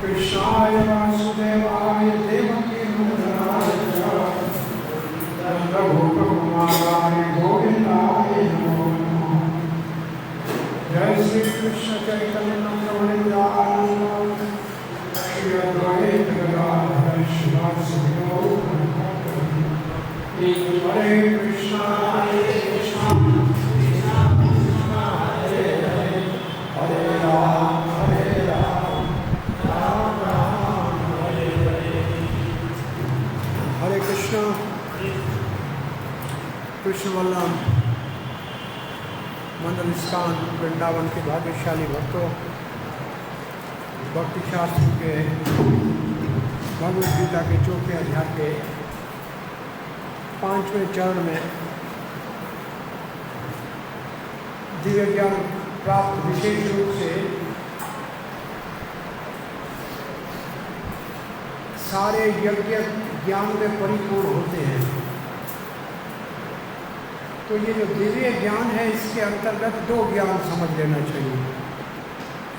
कृष्णाय वासुदेवाय देवकीनंदनाय नंदगोपकुमाराय गोविंदाय नमो नमः। जय श्री कृष्ण चैतन्य नित्यानंद श्री अद्वैत गदाधर श्रीवासदि गौर भक्तवृंद। हरे कृष्णा हरे कृष्णा हरे हरे हरे राम राम राम हरे हरे। हरे कृष्ण। कृष्ण वल्लभ मंडल स्थान वृंदावन के भाग्यशाली भक्तों, भक्ति शास्त्र के भगवद गीता के 4वें अध्याय के 5वें चरण में दिव्य ज्ञान प्राप्त विशेष रूप से सारे यज्ञ ज्ञान में परिपूर्ण होते हैं। तो ये जो दिव्य ज्ञान है, इसके अंतर्गत 2 ज्ञान समझ लेना चाहिए।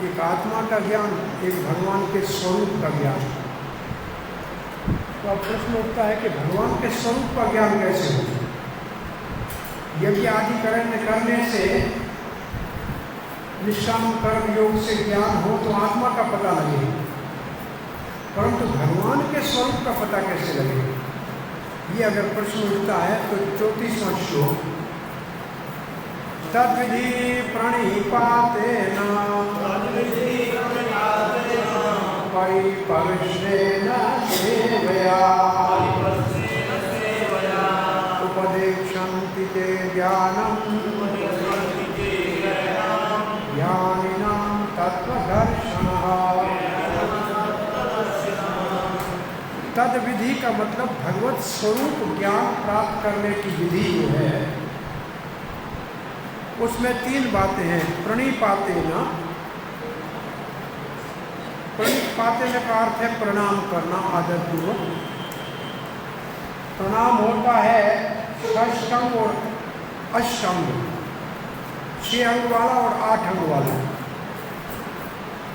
एक आत्मा का ज्ञान, एक भगवान के स्वरूप का ज्ञान। तो अब प्रश्न उठता है कि भगवान के स्वरूप का ज्ञान कैसे हो? यज्ञ आदि करने से, निष्काम कर्म योग से ज्ञान हो तो आत्मा का पता लगे, परंतु भगवान के स्वरूप का पता कैसे लगे? ये अगर प्रश्न उठता है तो 34वां श्लोक, तद्विधि प्रणिपातेन परिपर्शेन सेवया उपदेक्षन्ति ते ज्ञानं ज्ञानिनां तत्त्वदर्शिनः। तद विधि का मतलब भगवत स्वरूप ज्ञान प्राप्त करने की विधि जो है, उसमें 3 बातें हैं। प्रणिपातेन, प्रणिपातेन का अर्थ है प्रणाम करना, आदर पूर्वक। प्रणाम होता है षष्ठंग और अष्टंग, 6 अंग वाला और 8 अंग वाला।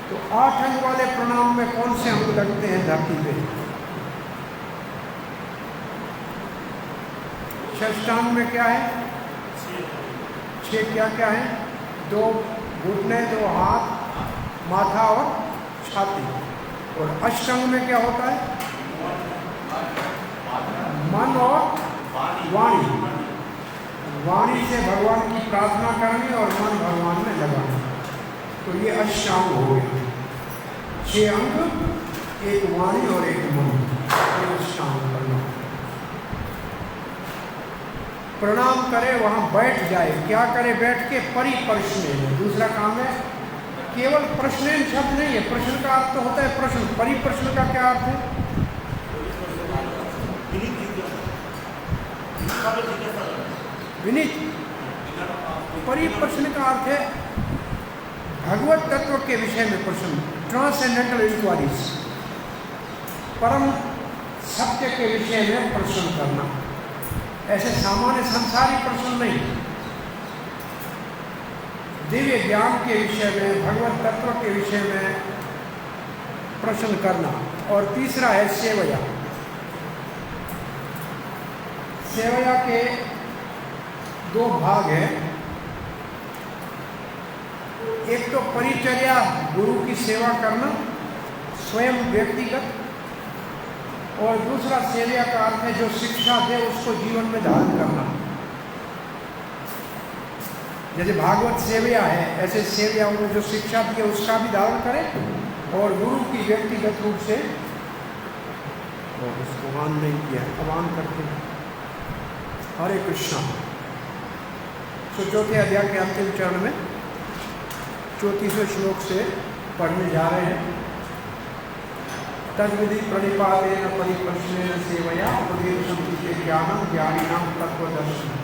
तो 8 अंग वाले प्रणाम में कौन से अंग लगते हैं धरती पे? षष्ठांग में क्या है? 6 क्या क्या है? 2 घुटने, 2 हाथ, माथा और छाती। और अष्टांग में क्या होता है? मन और वाणी। वाणी से भगवान की प्रार्थना करनी और मन भगवान में लगाना। तो ये अष्टांग हो गए। 6 अंग, 1 वाणी और 1 मन, ये अष्टांग करना। प्रणाम करे, वहाँ बैठ जाए। क्या करे बैठ के? परिप्रश्न। दूसरा काम है, केवल प्रश्न शब्द नहीं है। प्रश्न का अर्थ तो होता है प्रश्न। परिप्रश्न का क्या अर्थ है? विनीत। परिप्रश्न का अर्थ है भगवत तत्व के विषय में प्रश्न, ट्रांसेंडेंटल इंक्वायरीज, परम सत्य के विषय में प्रश्न करना। ऐसे सामान्य संसारी प्रश्न नहीं, दिव्य ज्ञान के विषय में, भगवत तत्व के विषय में प्रश्न करना। और तीसरा है सेवया। सेवया के 2 भाग हैं। एक तो परिचर्या, गुरु की सेवा करना स्वयं व्यक्तिगत, और दूसरा सेवया का अर्थ है जो शिक्षा दे उसको जीवन में धारण करना। जैसे भागवत सेवया है, ऐसे सेवया उन्होंने जो शिक्षा दी है उसका भी धारण करें, और गुरु की व्यक्तिगत रूप से उसको मान नहीं किया, अमान करते हैं। हरे कृष्णा। तो 4थे अध्याय के अंतिम चरण में 34वें श्लोक से पढ़ने जा रहे हैं। तद्विधि प्रणिपातेन परिप्रश्नेन सेवया उपदेक्षन्ति ते ज्ञानं ज्ञानिनां तत्त्वदर्शिनः।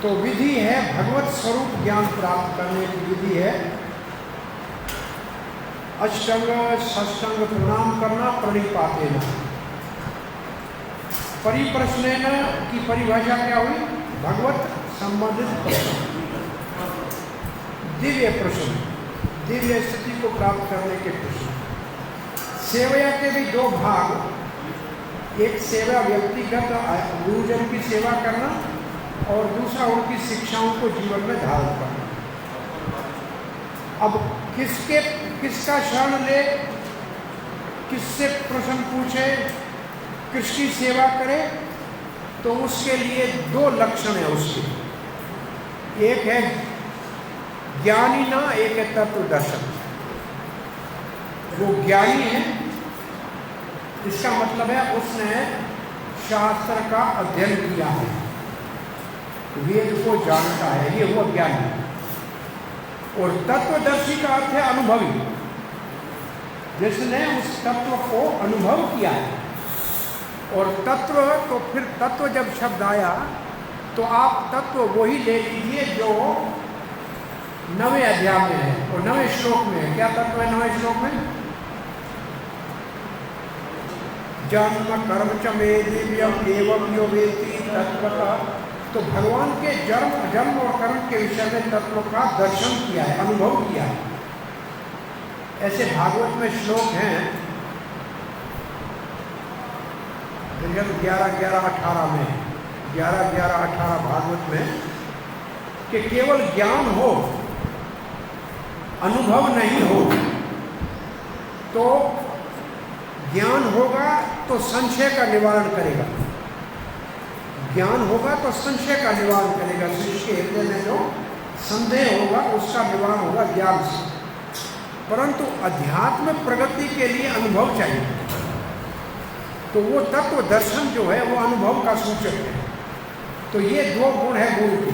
तो विधि है भगवत स्वरूप ज्ञान प्राप्त करने की विधि है अष्टांग षष्ठांग प्रणाम करना, प्रणिपातेन। परिप्रश्नेन की परिभाषा क्या हुई? भगवत संबंधित प्रश्न, दिव्य प्रश्न, दिव्य स्थिति को प्राप्त करने के प्रश्न। सेवया के भी दो भाग, एक सेवा व्यक्तिगत गुरुजन की सेवा करना और दूसरा उनकी शिक्षाओं को जीवन में धारण करना। अब किसका शरण ले, किससे प्रश्न पूछे, किसकी सेवा करे, तो उसके लिए दो लक्षण है उसके। एक है ज्ञानी ना, एक है तत्व दर्शन। वो ज्ञानी है, इसका मतलब है उसने शास्त्र का अध्ययन किया है, वेद को जानता है, ये हुआ ज्ञानी। और तत्वदर्शी का अर्थ है अनुभवी, जिसने उस तत्व को अनुभव किया है। और तत्व, तो फिर तत्व जब शब्द आया तो आप तत्व वही ले लीजिए जो 9वें अध्याय में है और 9वें श्लोक में है। क्या तत्व है 9वें श्लोक में? जन्म कर्म च मे दिव्यम एवं यो वेति तत्वतः। तो भगवान के जन्म और कर्म के विषय में तत्व का दर्शन किया है, अनुभव किया है। ऐसे भागवत में श्लोक हैं 11-11-18 में, 11-11-18 भागवत में, कि केवल ज्ञान हो, अनुभव नहीं हो। तो ज्ञान होगा तो संशय का निवारण करेगा, ज्ञान होगा तो संशय का निवारण करेगा। शिष्य के हृदय में जो संदेह होगा उसका निवारण होगा ज्ञान से। परंतु अध्यात्म प्रगति के लिए अनुभव चाहिए, तो वो तत्व दर्शन जो है वो अनुभव का सूचक है। तो ये दो गुण है गुरु के,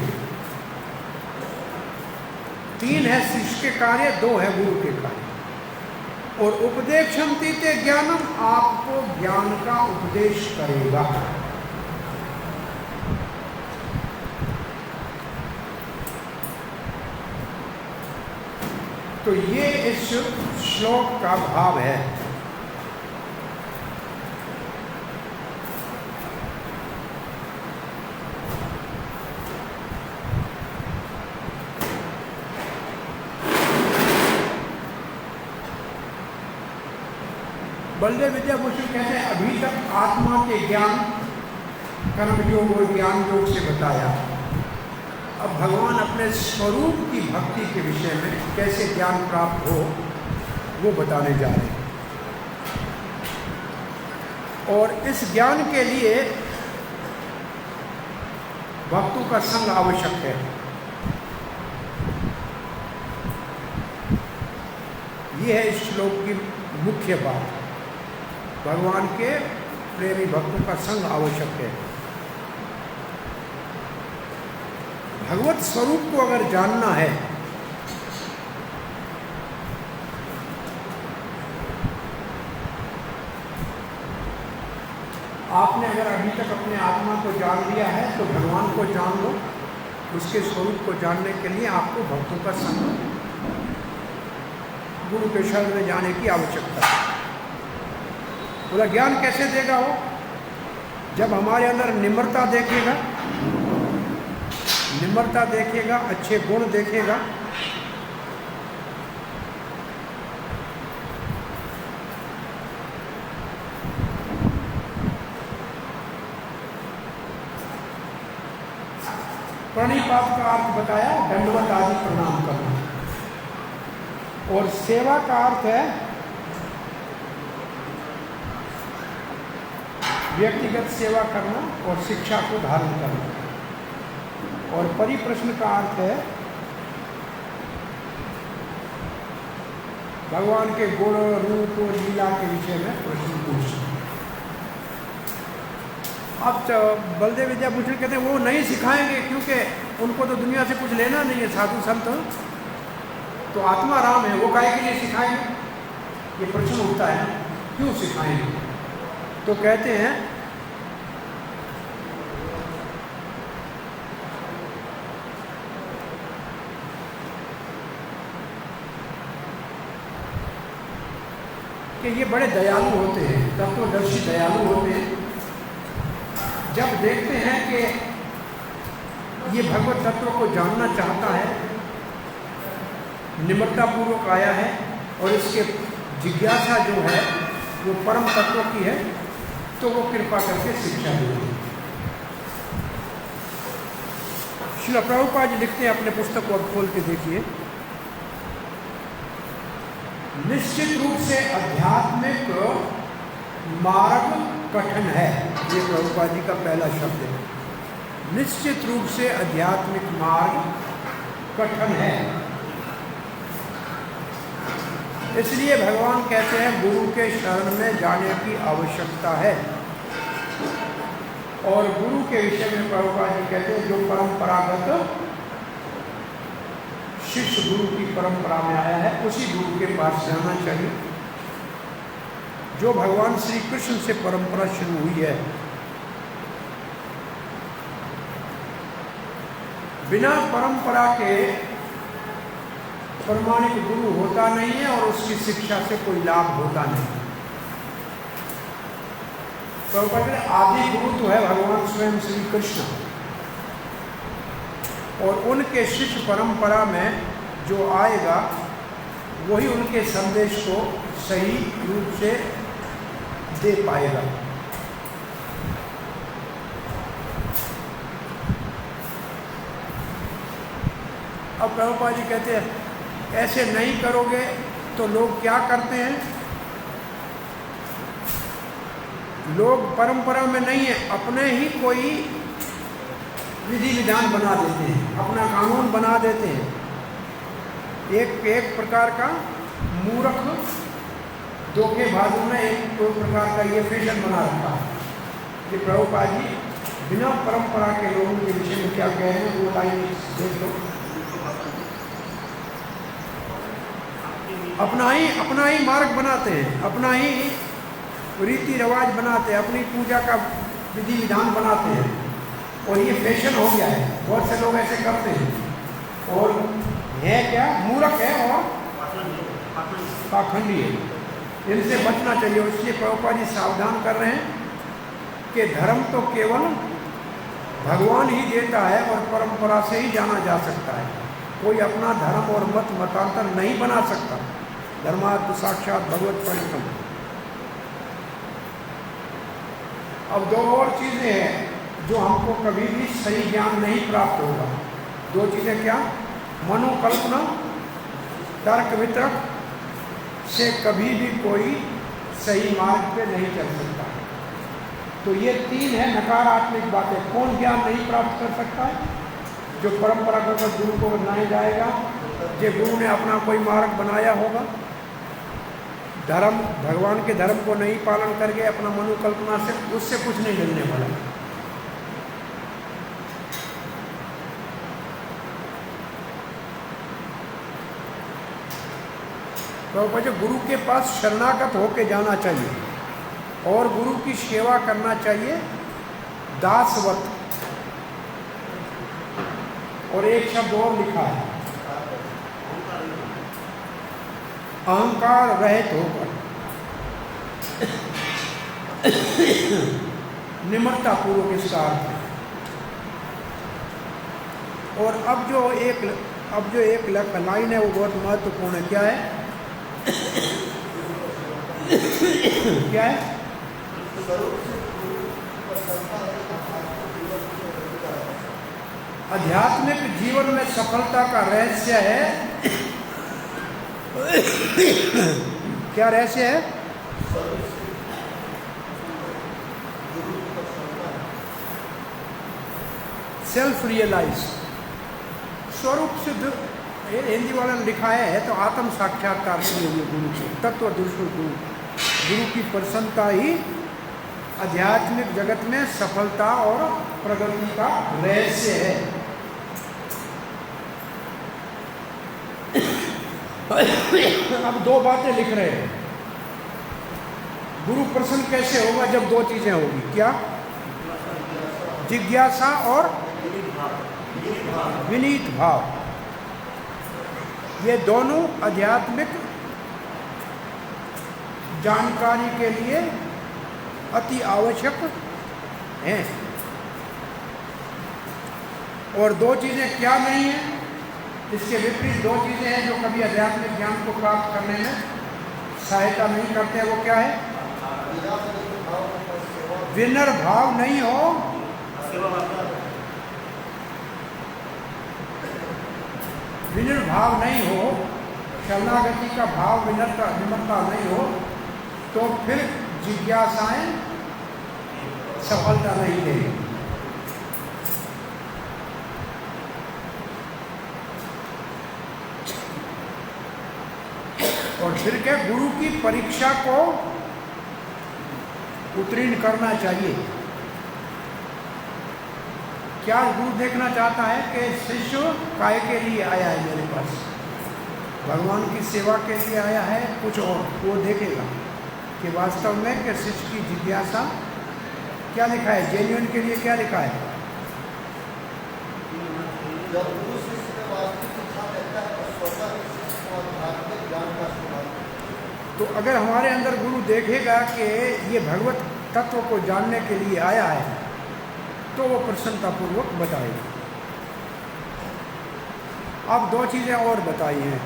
3 है शिष्य के कार्य, 2 है गुरु के कार्य। और उपदेक्षन्ति ते ज्ञानम, आपको ज्ञान का उपदेश करेगा। तो ये इस श्लोक का भाव है। बलदेव विद्याभूषण कहते हैं अभी तक आत्मा के ज्ञान कर्मयोग और ज्ञान योग से बताया, अब भगवान अपने स्वरूप की भक्ति के विषय में कैसे ज्ञान प्राप्त हो वो बताने जा रहे हैं। और इस ज्ञान के लिए भक्तों का संग आवश्यक है। ये है इस श्लोक की मुख्य बात, भगवान के प्रेमी भक्तों का संग आवश्यक है। भगवत स्वरूप को अगर जानना है आपने, अगर अभी तक अपने आत्मा को जान लिया है तो भगवान को जान लो। उसके स्वरूप को जानने के लिए आपको भक्तों का संग, गुरु के शरण में जाने की आवश्यकता है। बोला ज्ञान कैसे देगा वो? जब हमारे अंदर निम्रता देखेगा, निम्रता देखेगा, अच्छे गुण देखेगा, प्रणिपात का अर्थ बताया, दंडवत आदि प्रणाम करना। और सेवा का अर्थ है व्यक्तिगत सेवा करना और शिक्षा को धारण करना। और परिप्रश्न का अर्थ है भगवान के गुण, रूप और लीला के विषय में प्रश्न पूछना। अब तो बलदेव विद्याभूषण कहते हैं वो नहीं सिखाएंगे, क्योंकि उनको तो दुनिया से कुछ लेना नहीं है, साधु संत तो आत्मा राम है, वो काहे के लिए सिखाएंगे? ये प्रश्न उठता है, क्यों सिखाएंगे? तो कहते हैं कि ये बड़े दयालु होते हैं, तत्वदर्शी दयालु होते हैं। जब देखते हैं कि ये भगवत तत्व को जानना चाहता है, निम्रतापूर्वक आया है और इसके जिज्ञासा जो है वो परम तत्व की है, तो वो कृपा करके शिक्षा देते हैं। श्रील प्रभुपाद जी लिखते हैं अपने पुस्तक को, अब खोल के देखिए। निश्चित रूप से आध्यात्मिक मार्ग कठिन है, ये प्रभुपाद जी का पहला शब्द है। निश्चित रूप से आध्यात्मिक मार्ग कठिन है, इसलिए भगवान कहते हैं गुरु के शरण में जाने की आवश्यकता है। और गुरु के विषय में प्रभुपाद जी कहते हैं जो परंपरागत शिष्य गुरु की परंपरा में आया है, उसी गुरु के पास जाना चाहिए। जो भगवान श्री कृष्ण से परंपरा शुरू हुई है, बिना परंपरा के प्रमाणिक गुरु होता नहीं है और उसकी शिक्षा से कोई लाभ होता नहीं। तो आदि गुरु तो है भगवान स्वयं श्री कृष्ण, और उनके शिष्य परंपरा में जो आएगा वही उनके संदेश को सही रूप से दे पाएगा। अब प्रभुपाद जी कहते हैं ऐसे नहीं करोगे तो लोग क्या करते हैं, लोग परंपरा में नहीं है, अपने ही कोई विधि विधान बना देते हैं, अपना कानून बना देते हैं। एक प्रकार का मूर्ख धोखेबाजों ने एक प्रकार का ये फैशन बना रखा है कि प्रभुपाद जी बिना परंपरा के लोगों के विषय में क्या कह रहे हैं, वो लाइन देख लो। अपना ही मार्ग बनाते हैं, अपना ही रीति रिवाज बनाते हैं, अपनी पूजा का विधि विधान बनाते हैं, और ये फैशन हो गया है। बहुत से लोग ऐसे करते हैं, और है क्या, मूर्ख है और पाखंडी है। इनसे बचना चाहिए। इसलिए प्रभुपाद जी सावधान कर रहे हैं कि धर्म तो केवल भगवान ही देता है और परंपरा से ही जाना जा सकता है। कोई अपना धर्म और मतांतर नहीं बना सकता। धर्मार्थ साक्षात भगवत परिक्रम। अब दो और चीज़ें हैं जो हमको कभी भी सही ज्ञान नहीं प्राप्त होगा। दो चीज़ें क्या, मनोकल्पना, तर्क वितर्क से कभी भी कोई सही मार्ग पे नहीं चल सकता। तो ये तीन है नकारात्मक बातें। कौन ज्ञान नहीं प्राप्त कर सकता है? जो परंपरागत गुरु को बनाया जाएगा, जो गुरु ने अपना कोई मार्ग बनाया होगा, धर्म भगवान के धर्म को नहीं पालन करके अपना मनोकल्पना से, उससे कुछ नहीं मिलने वाला। तो गुरु के पास शरणागत होके जाना चाहिए और गुरु की सेवा करना चाहिए दासवत। और एक शब्द और लिखा है, अहंकार रहित होकर, निम्रता पूर्वक इसका अर्थ है। और अब जो एक लाइन है वो बहुत महत्वपूर्ण है। क्या है? क्या है? आध्यात्मिक जीवन में सफलता का रहस्य है। क्या रहस्य है? सेल्फ रियलाइज, स्वरूप सिद्ध। हिंदी वाले ने लिखा है तो आत्म साक्षात्कार से गुरु से तत्व गुरु की प्रसन्नता ही आध्यात्मिक जगत में सफलता और प्रगति का रहस्य है। अब दो बातें लिख रहे हैं। गुरु प्रसन्न कैसे होगा? जब दो चीजें होगी। क्या? जिज्ञासा और विनीत भाव। ये दोनों आध्यात्मिक जानकारी के लिए अति आवश्यक हैं। और दो चीजें क्या नहीं है? इसके विपरीत दो चीजें हैं जो कभी आध्यात्मिक ज्ञान को प्राप्त करने में सहायता नहीं करते हैं। वो क्या है? विनर भाव नहीं हो, विनर भाव नहीं हो, शरणागति का भाव विनम्रता नहीं हो, तो फिर जिज्ञासाएं सफलता नहीं देगी। और फिर क्या, गुरु की परीक्षा को उत्तीर्ण करना चाहिए। क्या गुरु देखना चाहता है कि शिष्य काय के लिए आया है मेरे पास, भगवान की सेवा के लिए आया है कुछ और, वो देखेगा कि वास्तव में कि शिष्य की जिज्ञासा क्या लिखा है, जेन्युइन के लिए क्या लिखा है। तो अगर हमारे अंदर गुरु देखेगा कि ये भगवत तत्व को जानने के लिए आया है तो वो प्रसन्नतापूर्वक बताएगा। अब दो चीज़ें और बताई हैं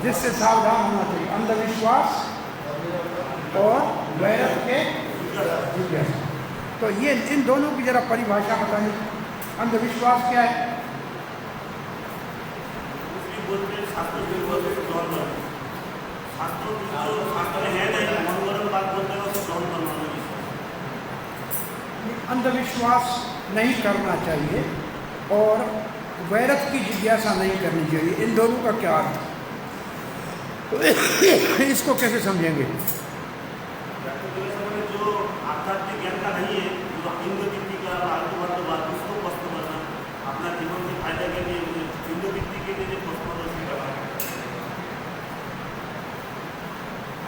जिससे सावधान होना चाहिए, अंधविश्वास और वैरत के जिज्ञासा। तो ये इन दोनों की जरा परिभाषा बताइए। अंधविश्वास क्या है? अंधविश्वास नहीं करना चाहिए और वैरत की जिज्ञासा नहीं करनी चाहिए, इन दोनों का क्या अर्थ है? इसको कैसे समझेंगे? जो आध्यात्मिक ज्ञान का नहीं है, जो हिंदू व्यक्ति का बात उसको स्पष्ट करना, अपना जीवन के फायदे के लिए हिंदू व्यक्ति के लिए स्पष्ट करना।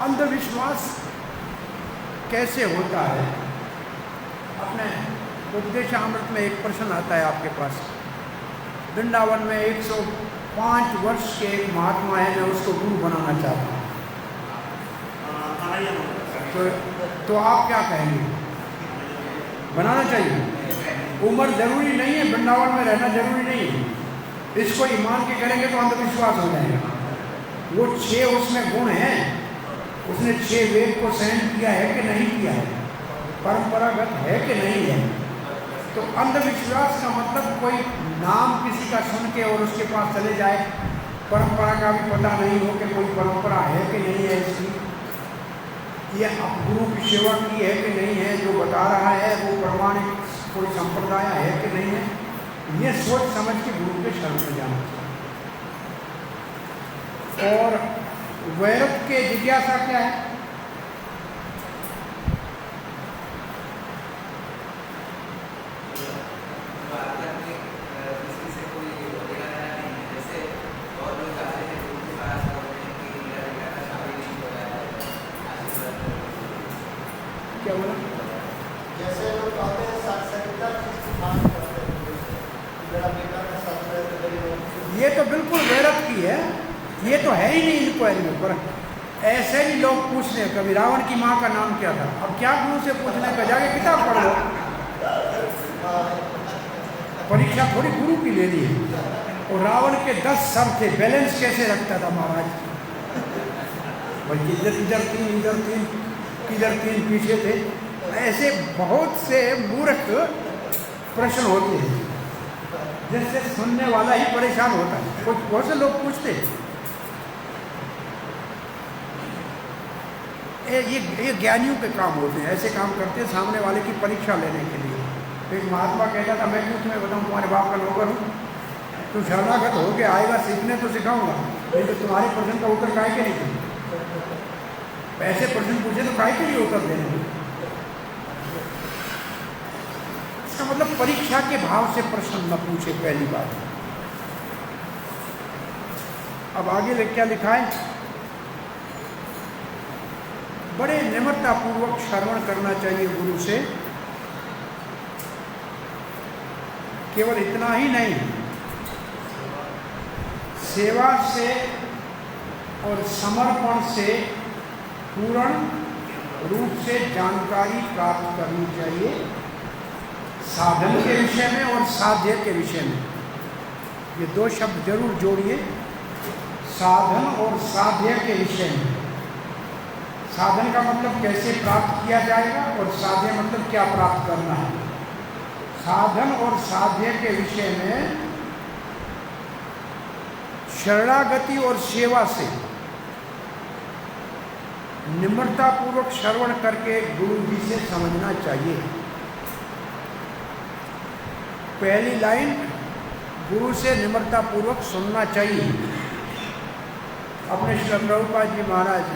अंधविश्वास कैसे होता है? अपने उपदेशामृत में एक प्रश्न आता है आपके पास। वृंदावन में 105 वर्ष के एक महात्मा है, मैं उसको गुरु बनाना चाहता हूँ, तो आप क्या कहेंगे? बनाना चाहिए? उम्र जरूरी नहीं है, वृंदावन में रहना जरूरी नहीं है। इसको ईमान के करेंगे तो अंधविश्वास हो जाएगा। वो 6 उसमें गुण हैं, उसने 6 वेद को सहन किया है कि नहीं किया है, परंपरागत है कि नहीं है। तो अंधविश्वास का मतलब कोई नाम किसी का सुन के और उसके पास चले जाए, परंपरा का भी पता नहीं हो कि कोई परंपरा है कि नहीं है इसकी, ये गुरु की सेवा की है कि नहीं है, जो बता रहा है वो प्रमाणिक कोई संप्रदाय है कि नहीं है, ये सोच समझ के गुरु के शरण में जाना चाहिए। और वैरत के जिज्ञासा क्या है? क्या बोला? जैसे लोग कहते हैं सत्संगता ये तो बिल्कुल वैरत की है, ये तो है ही नहीं इंक्वायरी में। पर ऐसे ही लोग पूछते हैं, कभी रावण की माँ का नाम क्या था? अब क्या गुरु से पूछने का, जाके किताब पढ़ लो। परीक्षा थोड़ी गुरु की ले ली है। और रावण के 10 सर थे, बैलेंस कैसे रखता था महाराज? बल्कि इधर 3 इधर 3 पीछे थे। ऐसे बहुत से मूर्ख प्रश्न होते हैं जिससे सुनने वाला ही परेशान होता है। कुछ बहुत से लोग पूछते हैं, ये ज्ञानियों के काम होते हैं, ऐसे काम करते हैं सामने वाले की परीक्षा लेने के लिए। एक महात्मा कहता था, मैं क्यों तुम्हें बताऊँ, तुम्हारे बाप का नौकर हूँ, तू शरणागत हो के आएगा सीखने तो सिखाऊंगा, नहीं तो तुम्हारे प्रश्न का उत्तर काहे के नहीं दूँ? ऐसे प्रश्न पूछे तो काहे के लिए उत्तर देने? इसका मतलब परीक्षा के भाव से प्रश्न न पूछे, पहली बात। अब आगे क्या लिखा है? बड़े निम्रतापूर्वक श्रवण करना चाहिए गुरु से। केवल इतना ही नहीं, सेवा से और समर्पण से पूर्ण रूप से जानकारी प्राप्त करनी चाहिए, साधन के विषय में और साध्य के विषय में। ये 2 शब्द जरूर जोड़िए, साधन और साध्य के विषय में। साधन का मतलब कैसे प्राप्त किया जाएगा और साध्य मतलब क्या प्राप्त करना है। साधन और साध्य के विषय में शरणागति और सेवा से निम्रतापूर्वक श्रवण करके गुरु जी से समझना चाहिए। पहली लाइन, गुरु से निम्रतापूर्वक सुनना चाहिए। अपने श्री प्रभुपाद जी महाराज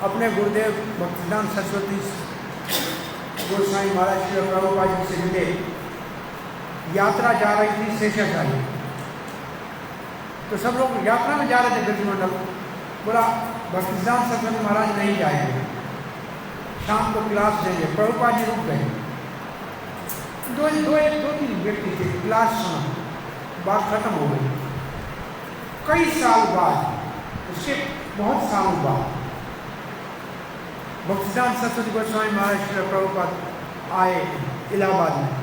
अपने गुरुदेव भक्तिदान सरस्वती गोस्वामी महाराज श्री प्रभुपाद जी से मिले। यात्रा जा रही थी शेषाचार्य, तो सब लोग यात्रा में जा रहे थे ब्रजमंडल। बोला भक्तिदान सरस्वती महाराज नहीं जाएंगे, शाम को क्लास देंगे। प्रभुपाद जी रुक गए। दो तीन व्यक्ति थे, क्लास सुना, बात खत्म हो गई। कई साल बाद, उसके बहुत सालों बाद भक्तिदान सरस्वती गोस्वामी महाराज श्री प्रभुपाद आए इलाहाबाद में।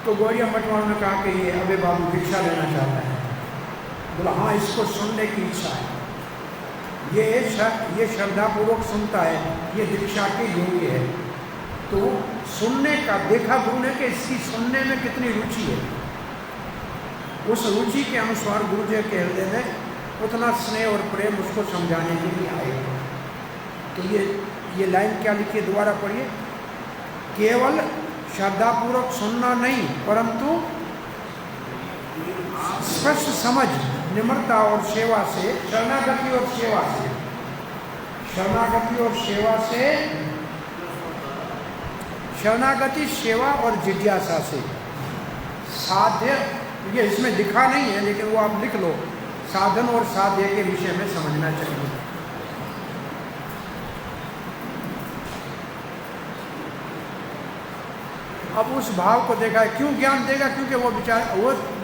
तो गौरिया मठ वालों ने कहा कि ये अबे बाबू भिक्षा लेना चाहता है। बोला हाँ, इसको सुनने की इच्छा है, ये श्रद्धापूर्वक सुनता है, ये दीक्षा के योग्य है। तो सुनने का देखा गुरु ने कि इसकी सुनने में कितनी रुचि है। उस रुचि के अनुसार गुरु जी के हृदय में उतना स्नेह और प्रेम उसको समझाने के लिए आएगा। तो ये लाइन क्या लिखी है, दोबारा पढ़िए। केवल श्रद्धापूर्वक सुनना नहीं, परंतु स्पष्ट समझ, निम्रता और सेवा से, शरणागति और सेवा से, शरणागति और सेवा से, शरणागति सेवा और जिज्ञासा से साध्य, ये इसमें लिखा नहीं है लेकिन वो आप लिख लो, साधन और साध्य के विषय में समझना चाहिए। अब उस भाव को देखा है, क्यों ज्ञान देगा, क्योंकि वो विचार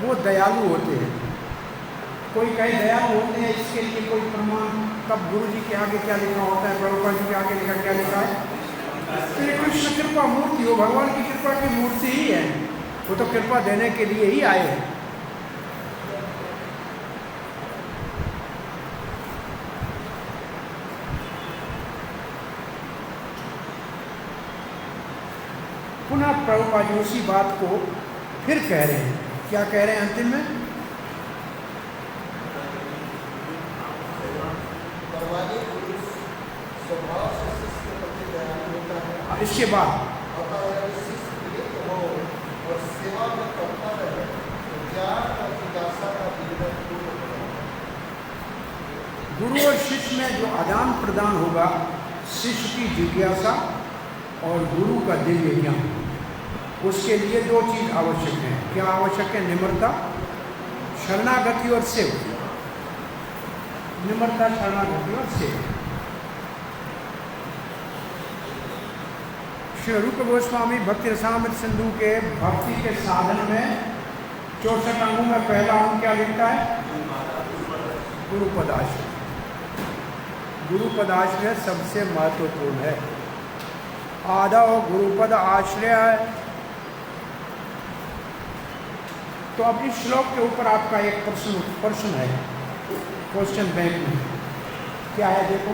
वो दयालु होते हैं। कोई कई दयालु होते हैं, इसके लिए कोई प्रमाण, तब गुरु जी के आगे क्या लिखा होता है, प्रभुपाद जी के आगे लिखा क्या लिखा है। तो ये कृष्ण कृपा मूर्ति हो, भगवान की कृपा की मूर्ति ही है, वो तो कृपा देने के लिए ही आए हैं। पुनः प्रभुपाद जी उसी बात को फिर कह रहे हैं। क्या कह रहे हैं अंतिम में? इसके बाद गुरु और शिष्य में जो आदान प्रदान होगा, शिष्य की जिज्ञासा और गुरु का दिव्य ज्ञान, उसके लिए दो चीज आवश्यक है। क्या आवश्यक है? निम्रता, शरणागति और सेवा। निम्रता, शरणागति और सेवा। श्री रूप गोस्वामी भक्ति रसामृत सिंधु के भक्ति के साधन में 64 अंगों में पहला अंग क्या लिखता है? गुरुपद आश्रय। गुरुपद आश्रय सबसे महत्वपूर्ण है। आदौ गुरुपद आश्रय है। तो अब इस श्लोक के ऊपर आपका एक प्रश्न है, क्वेश्चन बैंक में क्या है, देखो।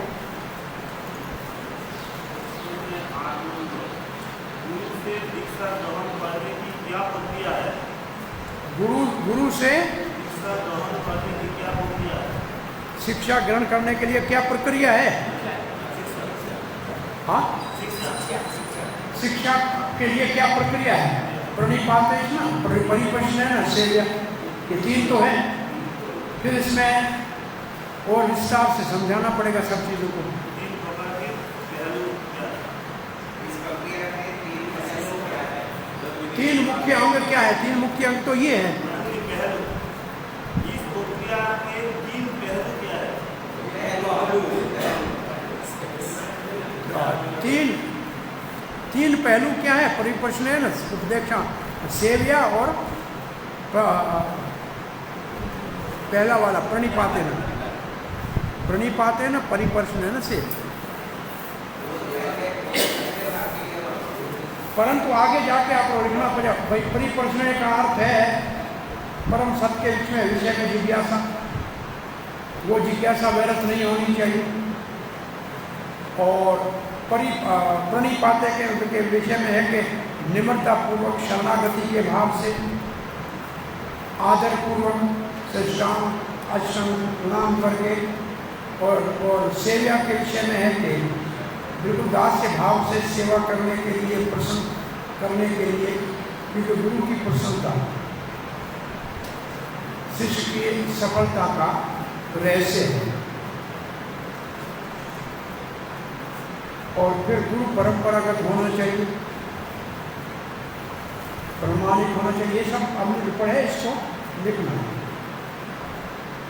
दीक्षा ग्रहण करने की क्या प्रक्रिया है? गुरु से दीक्षा ग्रहण करने की क्या प्रक्रिया है? शिक्षा ग्रहण करने के लिए क्या प्रक्रिया है? हाँ, शिक्षा के लिए क्या प्रक्रिया है? प्रणिपातेन, परिपश्येन, सेव्य, ये तीन तो है। फिर इसमें और विस्तार से समझाना पड़ेगा सब चीजों को। तीन मुख्य अंग क्या है? तीन मुख्य अंग तो ये है। इस प्रक्रिया के तीन पहलू क्या है? तीन पहलू क्या है? परिपश्येन, उपदेक्षा, सेव्या, और पहला वाला प्रणिपातेन, प्रणिपातेन, परिपश्येन, सेव्या। परंतु आगे जाके आपको लिखना पड़ेगा। परिपश्येन का अर्थ है परम सत्य के विषय में विषय की जिज्ञासा। वो जिज्ञासा व्यर्थ नहीं होनी चाहिए। और प्रणिपाते के विषय में है कि निम्रतापूर्वक शरणागति के भाव से, आदरपूर्वक सष्टांग अष्टांग प्रणाम करके, और सेवा के विषय में है कि बिल्कुल दास्य भाव से सेवा करने के लिए, प्रसन्न करने के लिए, क्योंकि गुरु की प्रसन्नता शिष्य की सफलता का रहस्य है। और फिर गुरु परंपरागत होना चाहिए, प्रमाणिक होना चाहिए। ये सब हमने जो पढ़े इसको लिखना है।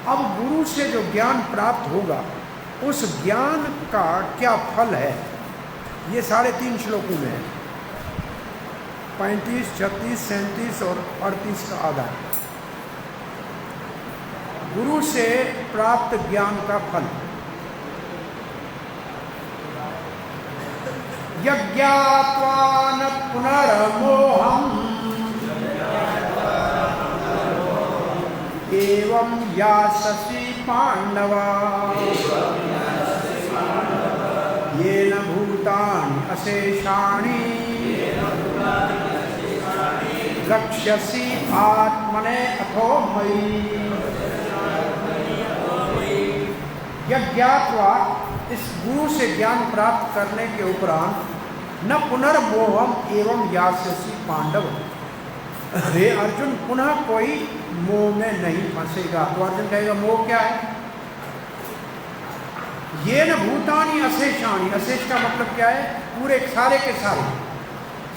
अब गुरु से जो ज्ञान प्राप्त होगा उस ज्ञान का क्या फल है, ये 3.5 श्लोकों में है। 35, 36, 37 और 38 का आधार। गुरु से प्राप्त ज्ञान का फल। यज्ञात्वा न पुनर्मोहम् एवं यास्यसि पांडवा येन भूतानि अशेषाणि रक्ष्यसि आत्मने अथो मयि। यज्ञात्वा, इस गुरु से ज्ञान प्राप्त करने के उपरांत, न पुनर्मोहम एवं यास्यसि पांडव, हे अर्जुन पुनः कोई मोह में नहीं फंसेगा। तो अर्जुन कहेगा मोह क्या है? ये न भूतानी अशेषाणी, अशेष का मतलब क्या है? पूरे सारे के सारे।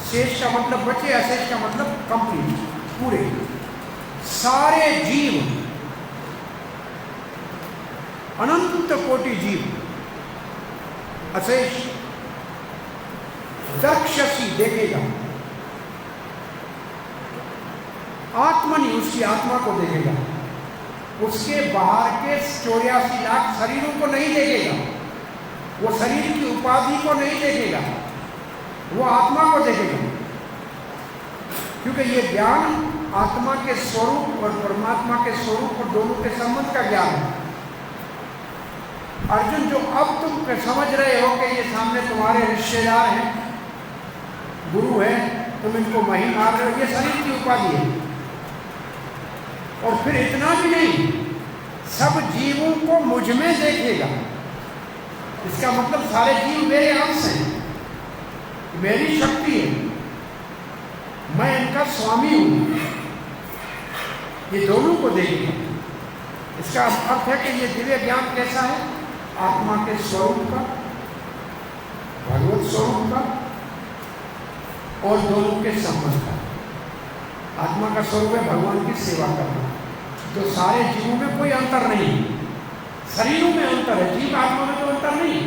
शेष का मतलब बचे, अशेष का मतलब कंप्लीट, पूरे सारे जीव, अनंत कोटि जीव, अशेष। दक्षसी, देखेगा, आत्मनि, उसकी आत्मा को देखेगा, उसके बाहर के 84 लाख शरीरों को नहीं देखेगा, वो शरीर की उपाधि को नहीं देखेगा, वो आत्मा को देखेगा। क्योंकि ये ज्ञान आत्मा के स्वरूप और परमात्मा के स्वरूप और दोनों के संबंध का ज्ञान है। अर्जुन, जो अब तुम समझ रहे हो कि ये सामने तुम्हारे रिश्तेदार हैं, गुरु हैं, तुम इनको वहीं मार रहे हो, ये शरीर की उपाधि है। और फिर इतना भी नहीं, सब जीवों को मुझ में देखेगा। इसका मतलब सारे जीव मेरे अंश हैं, मेरी शक्ति है, मैं इनका स्वामी हूं, ये दोनों को देखेगा। इसका अर्थ है कि ये दिव्य ज्ञान कैसा है? आत्मा के स्वरूप का, भगवत स्वरूप का और दोनों के संबंध का। आत्मा का स्वरूप है भगवान की सेवा करना। तो सारे जीवों में कोई अंतर नहीं, शरीरों में अंतर है, जीव आत्मा में तो अंतर नहीं।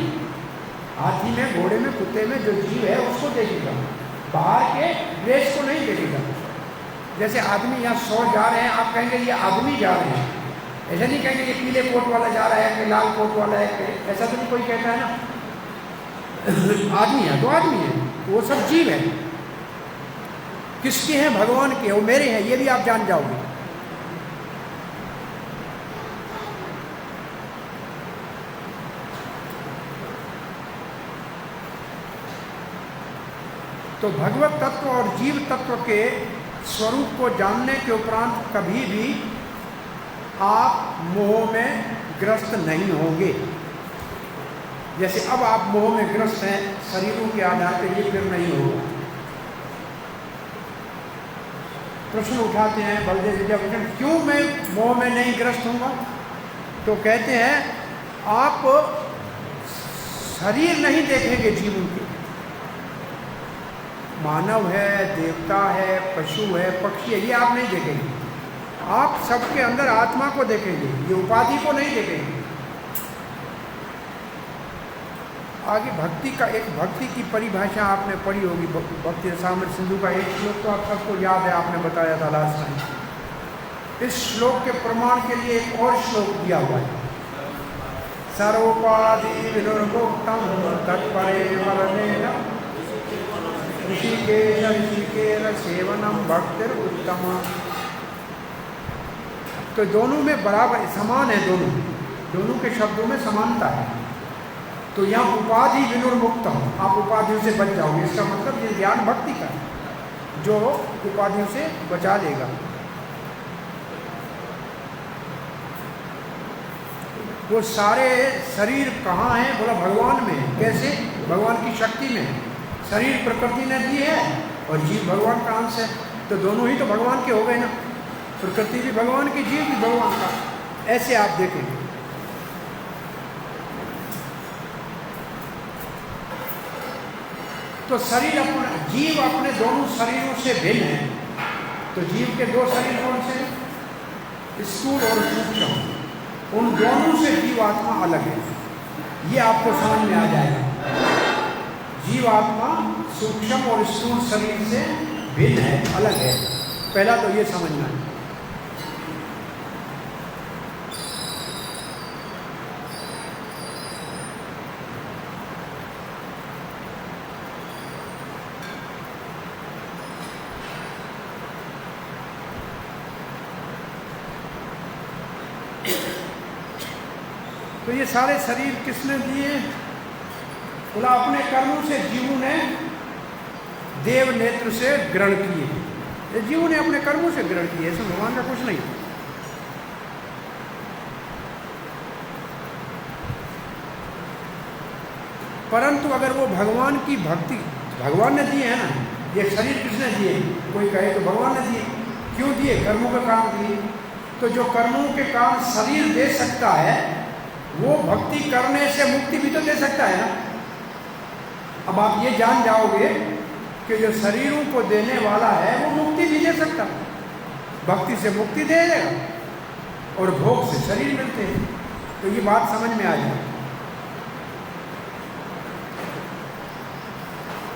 हाथी में, घोड़े में, कुत्ते में जो जीव है उसको देखेगा, बाहर के वेश को नहीं देखेगा। जैसे आदमी यहाँ 100 जा रहे हैं, आप कहेंगे ये आदमी जा रहे हैं, ऐसा नहीं कहेंगे ये पीले कोट वाला जा रहा है कि लाल कोट वाला है, ऐसा तो नहीं कोई कहता है ना। आदमी है तो आदमी है, वो सब जीव है। किसके हैं? भगवान के, वो मेरे हैं, ये भी आप जान जाओगे। तो भगवत तत्व और जीव तत्व के स्वरूप को जानने के उपरांत कभी भी आप मोह में ग्रस्त नहीं होंगे। जैसे अब आप मोह में ग्रस्त हैं शरीरों के आधार पर, ये फिर नहीं होगा। प्रश्न उठाते हैं बलदेव विद्याभूषण, क्यों मैं मोह में नहीं ग्रस्त होऊंगा? तो कहते हैं आप शरीर नहीं देखेंगे जीवों के, मानव है, देवता है, पशु है, पक्षी है, ये आप नहीं देखेंगे। आप सबके अंदर आत्मा को देखेंगे, ये उपाधि को नहीं देखेंगे। आगे भक्ति का, एक भक्ति की परिभाषा आपने पढ़ी होगी, भक्ति रसामृत सिंधु का एक श्लोक तो आप सबको याद है, आपने बताया था लास्ट टाइम। इस श्लोक के प्रमाण के लिए एक और श्लोक दिया हुआ है, सर्वोपाधि विनिर्मुक्तम तत्परे वरनेन ऋषिकेश सेवनम भक्तिर उत्तम। तो दोनों में बराबर समान है दोनों। दोनों के शब्दों में समानता है। तो यहाँ उपाधि विनुर्मुक्तम, आप उपाधियों से बच जाओगे, इसका मतलब ये ज्ञान भक्ति का है जो उपाधियों से बचा देगा। वो सारे शरीर कहाँ हैं? बोला भगवान में। कैसे? भगवान की शक्ति में। शरीर प्रकृति ने दी है और जीव भगवान का अंश है, तो दोनों ही तो भगवान के हो गए ना। प्रकृति भी भगवान की, जीव भी भगवान का। ऐसे आप देखें। तो शरीर अपना, जीव अपने दोनों शरीरों से भिन्न है। तो जीव के दो शरीर कौन से हैं? स्थूल और सूक्ष्म। उन दोनों से जीवात्मा अलग है, ये आपको समझ में आ जाएगा। जीवात्मा सूक्ष्म और स्थूल शरीर से भिन्न है, अलग है। पहला तो ये समझना है। तो ये सारे शरीर किसने दिए? बोला अपने कर्मों से जीवों ने देव नेत्र से ग्रहण किए। ये जीवों ने अपने कर्मों से ग्रहण किए, इसमें भगवान का कुछ नहीं। परंतु अगर वो भगवान की भक्ति, भगवान ने दिए है ना, ये शरीर किसने दिए? कोई कहे तो भगवान ने दिए। क्यों दिए? कर्मों के काम दिए। तो जो कर्मों के काम शरीर दे सकता है, वो भक्ति करने से मुक्ति भी तो दे सकता है ना। अब आप ये जान जाओगे कि जो शरीरों को देने वाला है वो मुक्ति भी दे सकता है। भक्ति से मुक्ति दे देगा और भोग से शरीर मिलते हैं। तो ये बात समझ में आ जाए।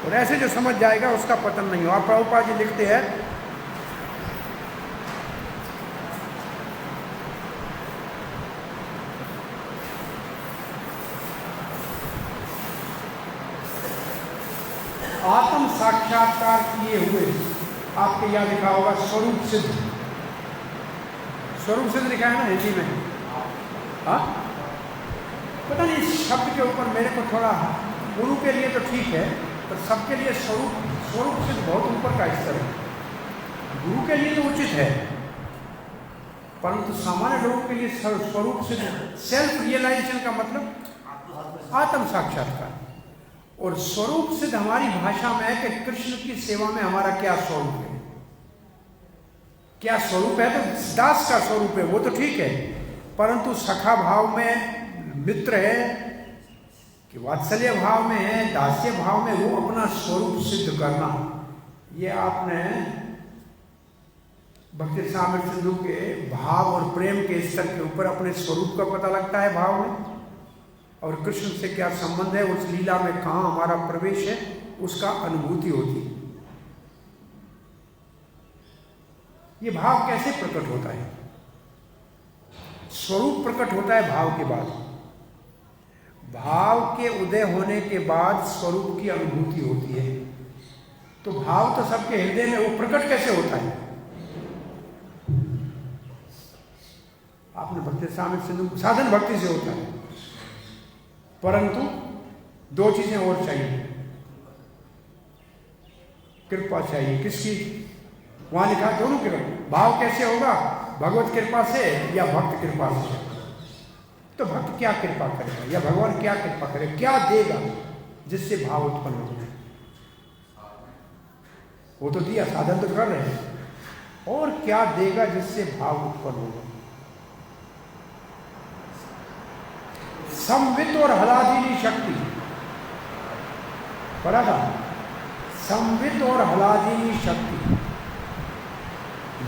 और ऐसे जो समझ जाएगा उसका पतन नहीं हो। आप प्रभुपाद जी लिखते हैं, आत्म साक्षात्कार किए हुए, आपके यहाँ लिखा होगा स्वरूप सिद्ध। स्वरूप सिद्ध लिखा है ना हिंदी में? हाँ, पता नहीं इस शब्द के ऊपर मेरे को थोड़ा, गुरु के लिए तो ठीक है, पर सबके लिए स्वरूप सिद्ध बहुत ऊपर का स्तर है। गुरु के लिए तो उचित है, परंतु सामान्य लोगों के लिए स्वरूप सिद्ध, सेल्फ रियलाइजेशन का मतलब आत्म साक्षात्कार। और स्वरूप सिद्ध हमारी भाषा में है कि कृष्ण की सेवा में हमारा क्या स्वरूप है। क्या स्वरूप है? तो दास का स्वरूप है, वो तो ठीक है, परंतु सखा भाव में मित्र है कि वात्सल्य भाव में है, दास्य भाव में, वो अपना स्वरूप सिद्ध करना। ये आपने भक्ति सामर्थ्य सिंधु के भाव और प्रेम के स्तर के ऊपर अपने स्वरूप का पता लगता है भाव में, और कृष्ण से क्या संबंध है, उस लीला में कहाँ हमारा प्रवेश है, उसका अनुभूति होती है। ये भाव कैसे प्रकट होता है? स्वरूप प्रकट होता है भाव के बाद। भाव के उदय होने के बाद स्वरूप की अनुभूति होती है। तो भाव तो सबके हृदय में, वो प्रकट कैसे होता है? आपने भक्ति सामर्थ्य सिंधु, साधन भक्ति से होता है, परंतु दो चीजें और चाहिए। कृपा चाहिए। किसकी? वहां लिखा दोनों कृपा। भाव कैसे होगा? भगवत कृपा से या भक्त कृपा से। तो भक्त क्या कृपा करेगा या भगवान क्या कृपा करेगा, क्या देगा जिससे भाव उत्पन्न हो? वो तो दिया, साधन तो कर रहे हैं, और क्या देगा जिससे भाव उत्पन्न होगा? संवित और हलादीनी शक्ति। पढ़ा था? संवित और हलादीनी शक्ति,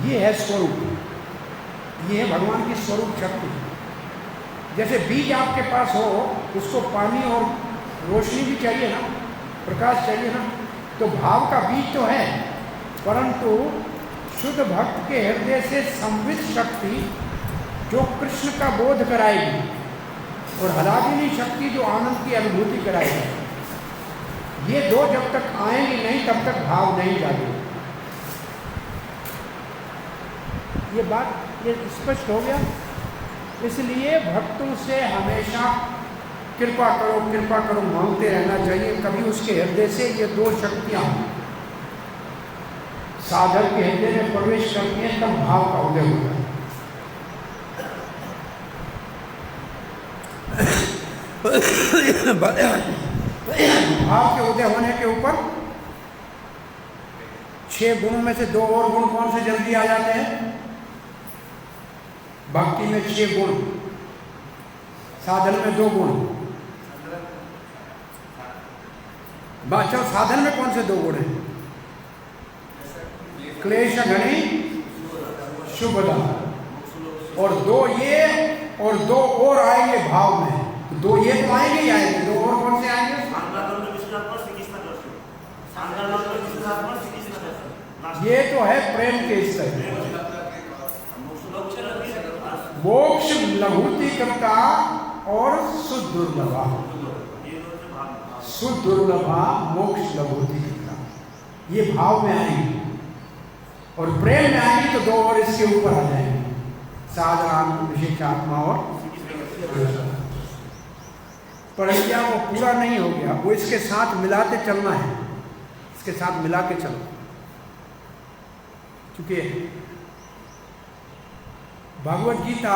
ये है स्वरूप, ये है भगवान की स्वरूप शक्ति। जैसे बीज आपके पास हो, उसको पानी और रोशनी भी चाहिए ना, प्रकाश चाहिए ना। तो भाव का बीज तो है, परंतु शुद्ध भक्त के हृदय से संवित शक्ति जो कृष्ण का बोध कराएगी, और हलादिनी शक्ति जो आनंद की अनुभूति कराएगी, ये दो जब तक आएंगी नहीं तब तक भाव नहीं जाएगी। ये बात ये स्पष्ट हो गया? इसलिए भक्तों से हमेशा कृपा करो मांगते रहना चाहिए। कभी उसके हृदय से ये दो शक्तियाँ साधक के हृदय में प्रवेश करती हैं, तब भाव का उदय होता है। भाव के उदय होने के ऊपर 6 गुणों में से 2 और गुण कौन से जल्दी आ जाते हैं? भक्ति में 6 गुण, साधन में 2 गुण। चलो साधन में कौन से 2 गुण हैं? क्लेश घनी शुभदा, और 2 ये और 2 और आएंगे भाव में। 2 ये तो आएंगे ही आएंगे, 2 और कौन से आएंगे? ये तो है प्रेम के स्तर। मोक्ष लघुति करता और सुदुर्लभा, सुदुर्लभा मोक्ष लघुति करता, ये भाव में आएंगे। और प्रेम में आएंगे तो 2 और इसके ऊपर आ जाएंगे, साधारण विशेष आत्मा और परिज्ञा वो पूरा नहीं हो गया, वो इसके साथ मिलाते चलना है, इसके साथ मिला के चलो। क्योंकि भगवत गीता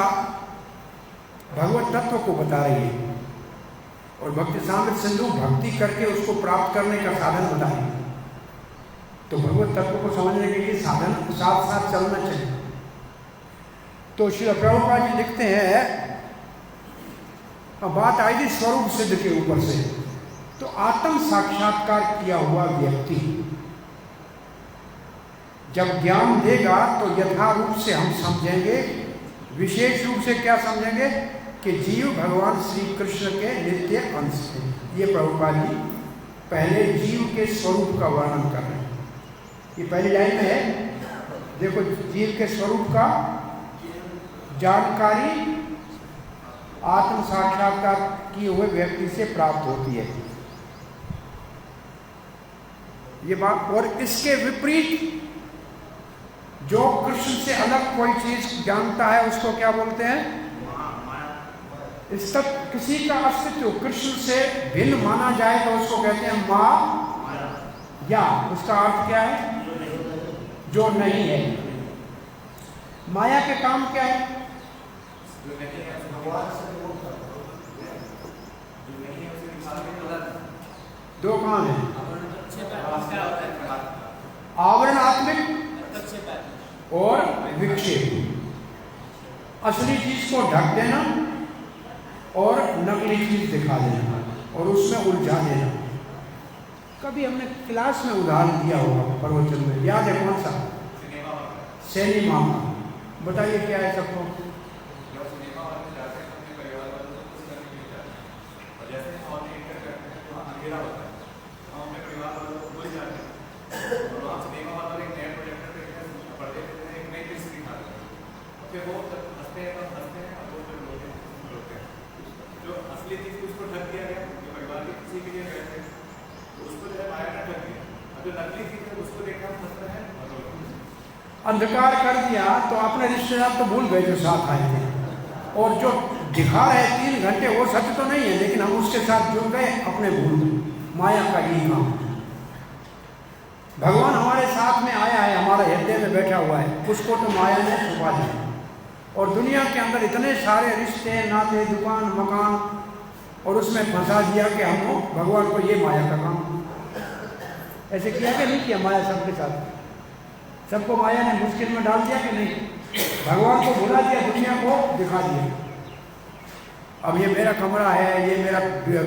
भगवत तत्व को बता रही है और भक्ति सामृत सिंधु भक्ति करके उसको प्राप्त करने का साधन बता रही है। तो भगवत तत्व को समझने के लिए साधन साथ साथ चलना चाहिए। तो श्री प्रभुपाद जी लिखते हैं, अब बात आई थी स्वरूप सिद्ध के ऊपर से, तो आत्म साक्षात्कार किया हुआ व्यक्ति जब ज्ञान देगा तो यथारूप से हम समझेंगे, विशेष रूप से क्या समझेंगे कि जीव भगवान श्री कृष्ण के नित्य अंश है। ये प्रभुपाद जी पहले जीव के स्वरूप का वर्णन कर रहे हैं। ये पहली लाइन में है, देखो जीव के स्वरूप का जानकारी आत्म साक्षात्कार किए हुए व्यक्ति से प्राप्त होती है, ये बात। और इसके विपरीत जो कृष्ण से अलग कोई चीज जानता है उसको क्या बोलते हैं? इस तक किसी का अस्तित्व कृष्ण से भिन्न माना जाए तो उसको कहते हैं माया, या उसका अर्थ क्या है? जो नहीं है। माया के काम क्या है? दो काम है, आवरण आत्मिक और विक्षेप। असली चीज को ढक देना और नकली चीज दिखा देना और उसमें उलझा देना। कभी हमने क्लास में उदाहरण दिया होगा प्रवचन में, याद है कौन सा? सिनेमा का। बताइए क्या है सबको? अंधकार कर दिया तो अपने रिश्तेदार तो भूल गए जो साथ आए थे, और जो दिखा रहे 3 घंटे वो सत्य तो नहीं है, लेकिन हम उसके साथ जुड़ गए, अपने भूल गए। माया का यही काम। भगवान हमारे साथ में आया है, हमारे हृदय में बैठा हुआ है, उसको तो माया ने छुपा दिया। और दुनिया के अंदर इतने सारे रिश्ते नाते दुकान मकान, और उसमें फंसा दिया कि हम भगवान को ये माया का काम। ऐसे किया कि नहीं किया? माया सबके साथ, सबको माया ने मुश्किल में डाल दिया कि नहीं? भगवान को भुला दिया, दुनिया को दिखा दिया। अब ये मेरा कमरा है, ये मेरा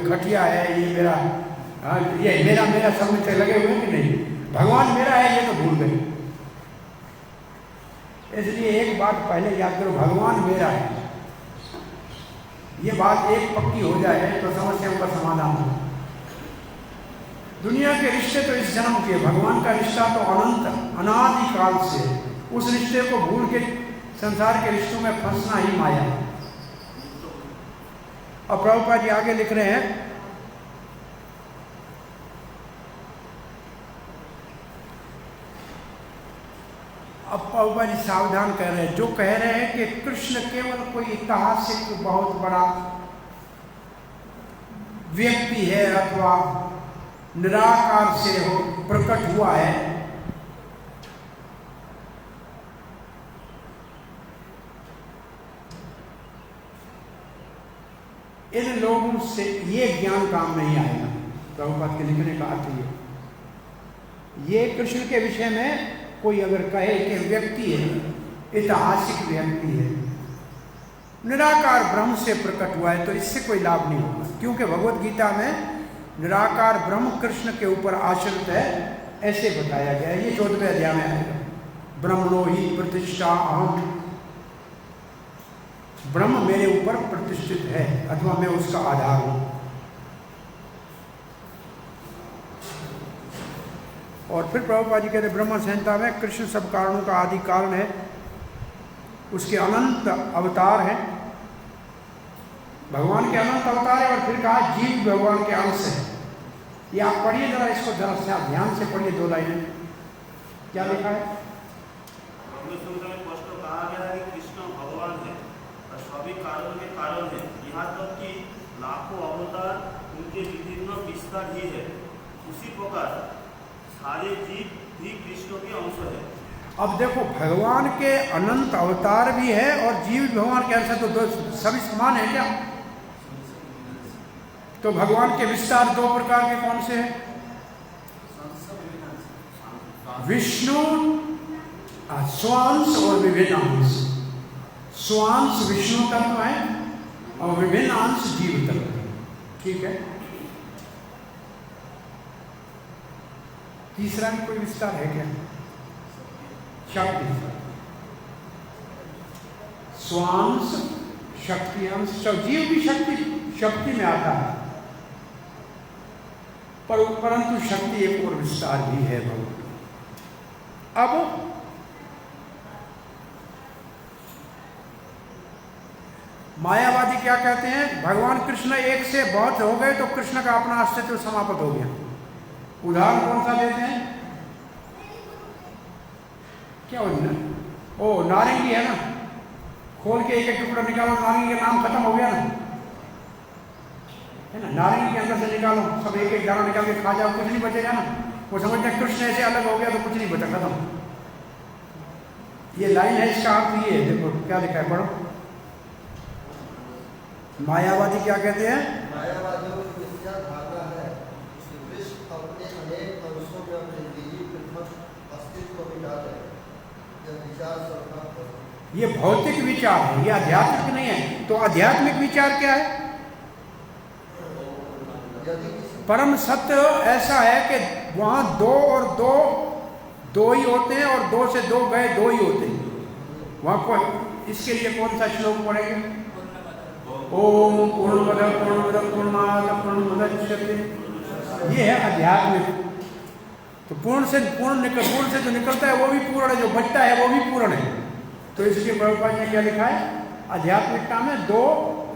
खटिया है, ये मेरा सब में लगे हुए कि नहीं? भगवान मेरा है ये तो भूल गए। इसलिए एक बात पहले याद करो, भगवान मेरा है। ये बात एक पक्की हो जाए तो समस्याओं का समाधान हो। दुनिया के रिश्ते तो इस जन्म के, भगवान का रिश्ता तो अनंत अनादि काल से। उस रिश्ते को भूल के संसार के रिश्तों में फंसना ही माया है। अब प्रभुपाद जी आगे लिख रहे हैं, अब प्रभुपा जी सावधान कह रहे हैं, जो कह रहे हैं कि कृष्ण केवल कोई ऐतिहासिक बहुत बड़ा व्यक्ति है अथवा निराकार से प्रकट हुआ है, इन लोगों से ये ज्ञान काम नहीं आएगा। प्रभुपाद के लिखने का अर्थ ये कृष्ण के विषय में कोई अगर कहे कि व्यक्ति है, ऐतिहासिक व्यक्ति है, निराकार ब्रह्म से प्रकट हुआ है, तो इससे कोई लाभ नहीं होगा, क्योंकि भगवत गीता में निराकार ब्रह्म कृष्ण के ऊपर आश्रित है, ऐसे बताया गया है। ये 14वें अध्याय में आएगा, ब्रह्मणो ही प्रतिष्ठा अहम, ब्रह्म मेरे ऊपर प्रतिष्ठित है अथवा मैं उसका आधार हूं। और फिर प्रभुपाद जी कहते ब्रह्म संहिता में कृष्ण सब कारणों का आदि कारण है, उसके अनंत अवतार है, भगवान के अनंत अवतार है। और फिर कहा जीव भगवान के अंश है। ये आप पढ़िए जरा, इसको जरा ध्यान से पढ़िए, 2 लाइनें क्या लिखा है। कहा गया है कि कृष्ण भगवान है और सभी कारणों के कारण है, यहाँ तक कि लाखों अवतार उनके विभिन्न विस्तार ही है। उसी प्रकार सारे जीव भी कृष्ण के अंश है। अब देखो, भगवान के अनंत अवतार भी है और जीव भगवान के अंश है, तो सभी समान है क्या? तो भगवान के विस्तार 2 प्रकार के कौन से हैं? विष्णु स्वांश और विभिन्न अंश। स्वांश विष्णु तत्व है और विभिन्न अंश जीव तत्व है। ठीक है। तीसरा भी कोई विस्तार है क्या? शक्ति, स्वांश, शक्ति अंश। जीव भी शक्ति में आता है, परंतु शक्ति एक और विस्तार भी है भगवान। अब मायावादी क्या कहते हैं? भगवान कृष्ण एक से बहुत हो गए तो कृष्ण का अपना अस्तित्व समाप्त हो गया। उदाहरण कौन सा देते हैं? क्या हो ना? ओ नारंगी है ना, खोल के एक टुकड़ा निकालो, नारंगी का नाम खत्म हो गया ना, है ना। नारंगी के अंदर से निकालो, सब एक दाना निकाल के खा जाओ, कुछ नहीं बचेगा ना। वो समझते हैं कृष्ण ऐसे अलग हो गया तो कुछ नहीं बचा, खत्म। ये लाइन है, इसका अर्थ ये है, देखो क्या लिखा है, पढ़ो। मायावादी क्या कहते हैं? मायावादियों की मिथ्या धारणा है कि विश्व अपने अनेक अंशों में अपने निजी पृथक अस्तित्व मिटा दे। यह विचार सर्वथा ये भौतिक विचार है, ये आध्यात्मिक नहीं है। तो आध्यात्मिक विचार क्या है? परम सत्य ऐसा है कि वहां 2 और 2 ही होते हैं और 2 से 2 गए 2 ही होते हैं। वहां कोई, इसके लिए कौन सा श्लोक पढ़ेंगे? ओम पूर्णमदः पूर्णमिदं पूर्णात् पूर्णमुदच्यते। ये है आध्यात्मिक। तो पूर्ण से जो निकलता है वो भी पूर्ण है, जो बचता है वो भी पूर्ण है। तो इसलिए प्रभुपाद ने क्या लिखा है? आध्यात्मिकता में 2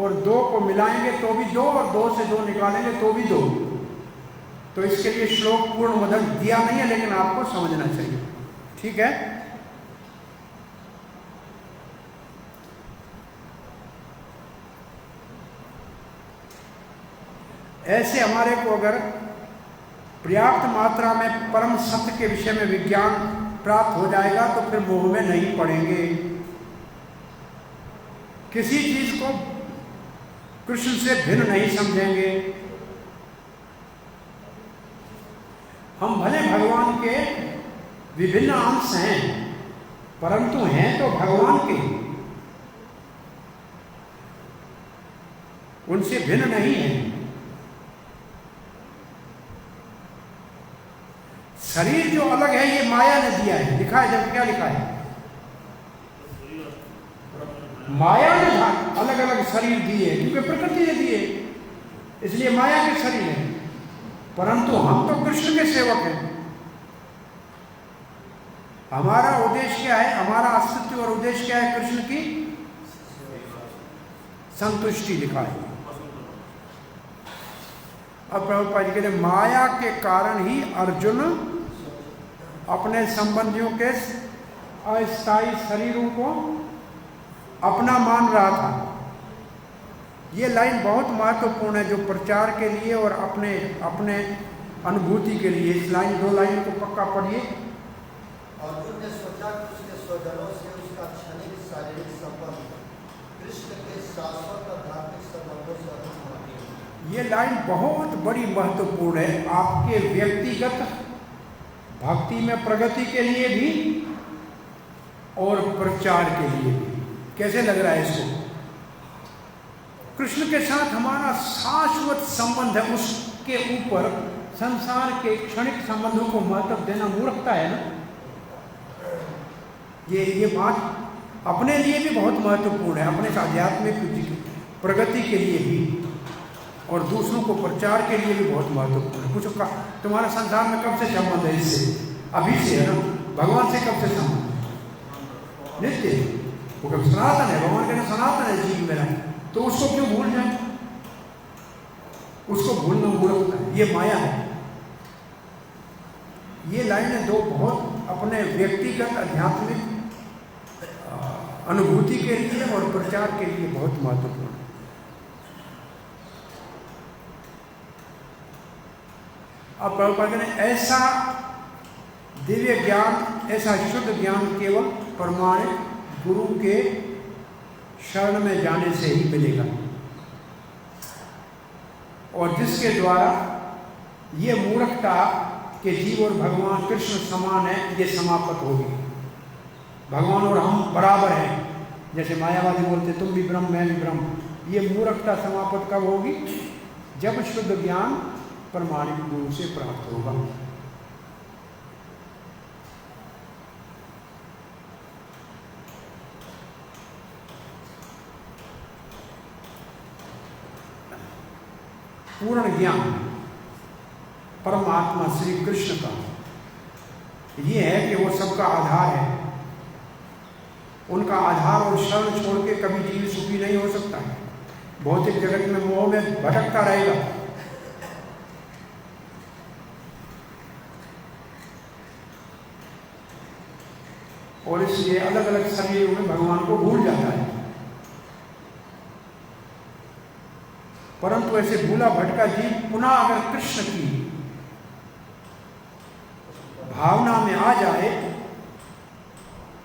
और 2 को मिलाएंगे तो भी 2 और 2 से 2 निकालेंगे तो भी 2। तो इसके लिए श्लोक पूर्ण मदद दिया नहीं है, लेकिन आपको समझना चाहिए। ठीक है। ऐसे हमारे को अगर पर्याप्त मात्रा में परम सत्य के विषय में विज्ञान प्राप्त हो जाएगा तो फिर मोह में नहीं पड़ेंगे। किसी चीज को कृष्ण से भिन्न नहीं समझेंगे। हम भले भगवान के विभिन्न अंश हैं, परंतु हैं तो भगवान के, उनसे भिन्न नहीं है। शरीर जो अलग है ये माया ने दिया है। लिखा है, जब क्या लिखा है? माया ने अलग अलग शरीर दिए, क्योंकि प्रकृति ने दिए, इसलिए माया के शरीर है। परंतु हम तो कृष्ण के सेवक हैं। हमारा उद्देश्य क्या है? हमारा अस्तित्व और उद्देश्य क्या है? कृष्ण की संतुष्टि। लिखा है। अब प्रभुपाद जी कहते हैं माया के कारण ही अर्जुन अपने संबंधियों के अस्थायी शरीरों को अपना मान रहा था। ये लाइन बहुत महत्वपूर्ण है जो प्रचार के लिए और अपने अपने अनुभूति के लिए। इस लाइन 2 लाइन को पक्का पढ़िए। अर्जुन ने सोचा कि उसके स्वजनों से उसका क्षणिक शारीरिक संबंध कृष्ण के शाश्वत आध्यात्मिक संबंधों से अधिक महत्वपूर्ण है। ये लाइन बहुत बड़ी महत्वपूर्ण है आपके व्यक्तिगत भक्ति में प्रगति के लिए भी और प्रचार के लिए भी। कैसे लग रहा है इसको? कृष्ण के साथ हमारा शाश्वत संबंध है, उसके ऊपर संसार के क्षणिक संबंधों को महत्व देना मूर्खता है ना। ये बात अपने लिए भी बहुत महत्वपूर्ण है, अपने आध्यात्मिक प्रगति के लिए भी और दूसरों को प्रचार के लिए भी बहुत महत्वपूर्ण है। कुछ तुम्हारा संसार में कब से संबंध है? इससे अभी से है ना। भगवान से कब से संबंध? नित्य, वो कब सनातन है। भगवान कहते सनातन है जीव मेरा, तो उसको क्यों भूल जाए? उसको भूलना मूर्खता है, ये माया है। ये लाइनें 2 बहुत अपने व्यक्तिगत आध्यात्मिक अनुभूति के लिए और प्रचार के लिए बहुत महत्वपूर्ण है। अब प्रभुपाद ने ऐसा दिव्य ज्ञान, ऐसा शुद्ध ज्ञान केवल प्रमाणित गुरु के शरण में जाने से ही मिलेगा और जिसके द्वारा ये मूर्खता के जीव और भगवान कृष्ण समान है ये समाप्त होगी। भगवान और हम बराबर हैं, जैसे मायावादी बोलते तुम भी ब्रह्म मैं भी ब्रह्म। ये मूर्खता समाप्त कब होगी? जब शुद्ध ज्ञान प्रमाणिक गुरु से प्राप्त होगा। पूर्ण ज्ञान परमात्मा श्री कृष्ण का ये है कि वो सबका आधार है। उनका आधार और शरण छोड़ के कभी जीव सुखी नहीं हो सकता है। भौतिक जगत में मोह में भटकता रहेगा। और इसलिए अलग अलग शरीरों में भगवान को भूल जाता है। परंतु ऐसे भूला भटका जीव पुनः अगर कृष्ण की भावना में आ जाए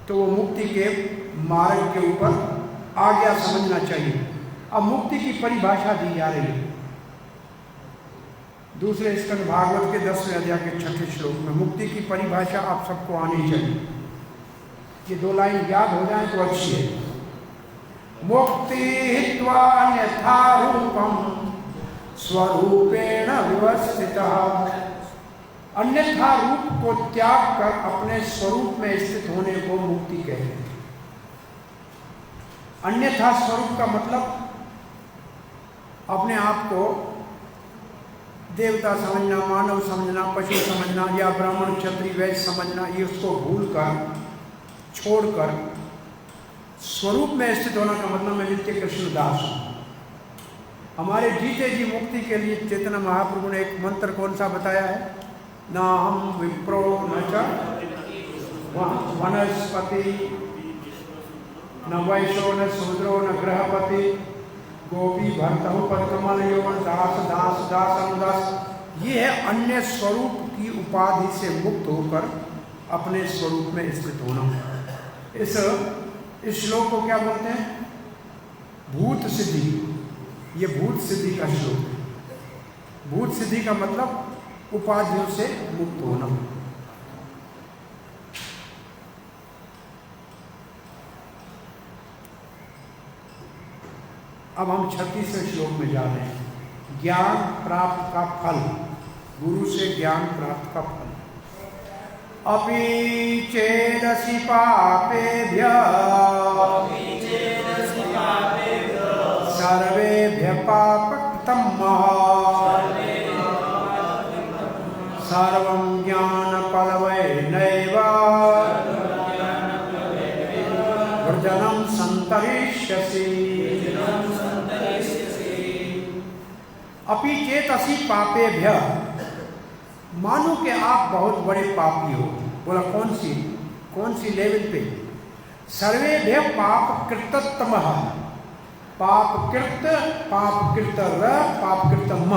तो वो मुक्ति के मार्ग के ऊपर आ गया समझना चाहिए। अब मुक्ति की परिभाषा दी जा रही है दूसरे स्कंद भागवत के 10वें अध्याय के 6ठे श्लोक में। मुक्ति की परिभाषा आप सबको आनी चाहिए। ये 2 लाइन याद हो जाए तो अच्छी है। मुक्ति हित्वा यथा रूपम स्वरूपेण व्यवस्थितः। अन्यथा रूप को त्याग कर अपने स्वरूप में स्थित होने को मुक्ति कहते हैं। अन्यथा स्वरूप का मतलब अपने आप को देवता समझना, मानव समझना, पशु समझना या ब्राह्मण क्षत्रिय वैश्य समझना, ये उसको भूल कर छोड़कर स्वरूप में स्थित होना का मतलब मैं नित्य कृष्ण दास हूँ। हमारे जीते जी मुक्ति के लिए चैतन्य महाप्रभु ने एक मंत्र कौन सा बताया है? न हम विप्रो न च वनस्पति न वैश्यो न शूद्रो न गृहपति गोपी भर्तहु पदकमल यौवन दास दास दास अनुदास। ये है अन्य स्वरूप की उपाधि से मुक्त होकर अपने स्वरूप में स्थित होना। इस श्लोक को क्या बोलते हैं? भूत सिद्धि। ये भूत सिद्धि का श्लोक है। भूत सिद्धि का मतलब उपाधियों से मुक्त होना। अब हम 36वें श्लोक में जा रहे हैं। ज्ञान प्राप्त का फल, गुरु से ज्ञान प्राप्त का फल। अपि चेदसि पापेभ्यः सर्वेभ्यः पापकृतं सर्वं ज्ञानफलवैनैव वृजनं संतरिष्यसि। अपि चेतसि पापेभ्यः, मानो कि आप बहुत बड़े पापी हो। बोला कौन सी लेवल पे? सर्वेभ्य पाप कृततमः, पाप कृत पाप कृतर पाप कृतम,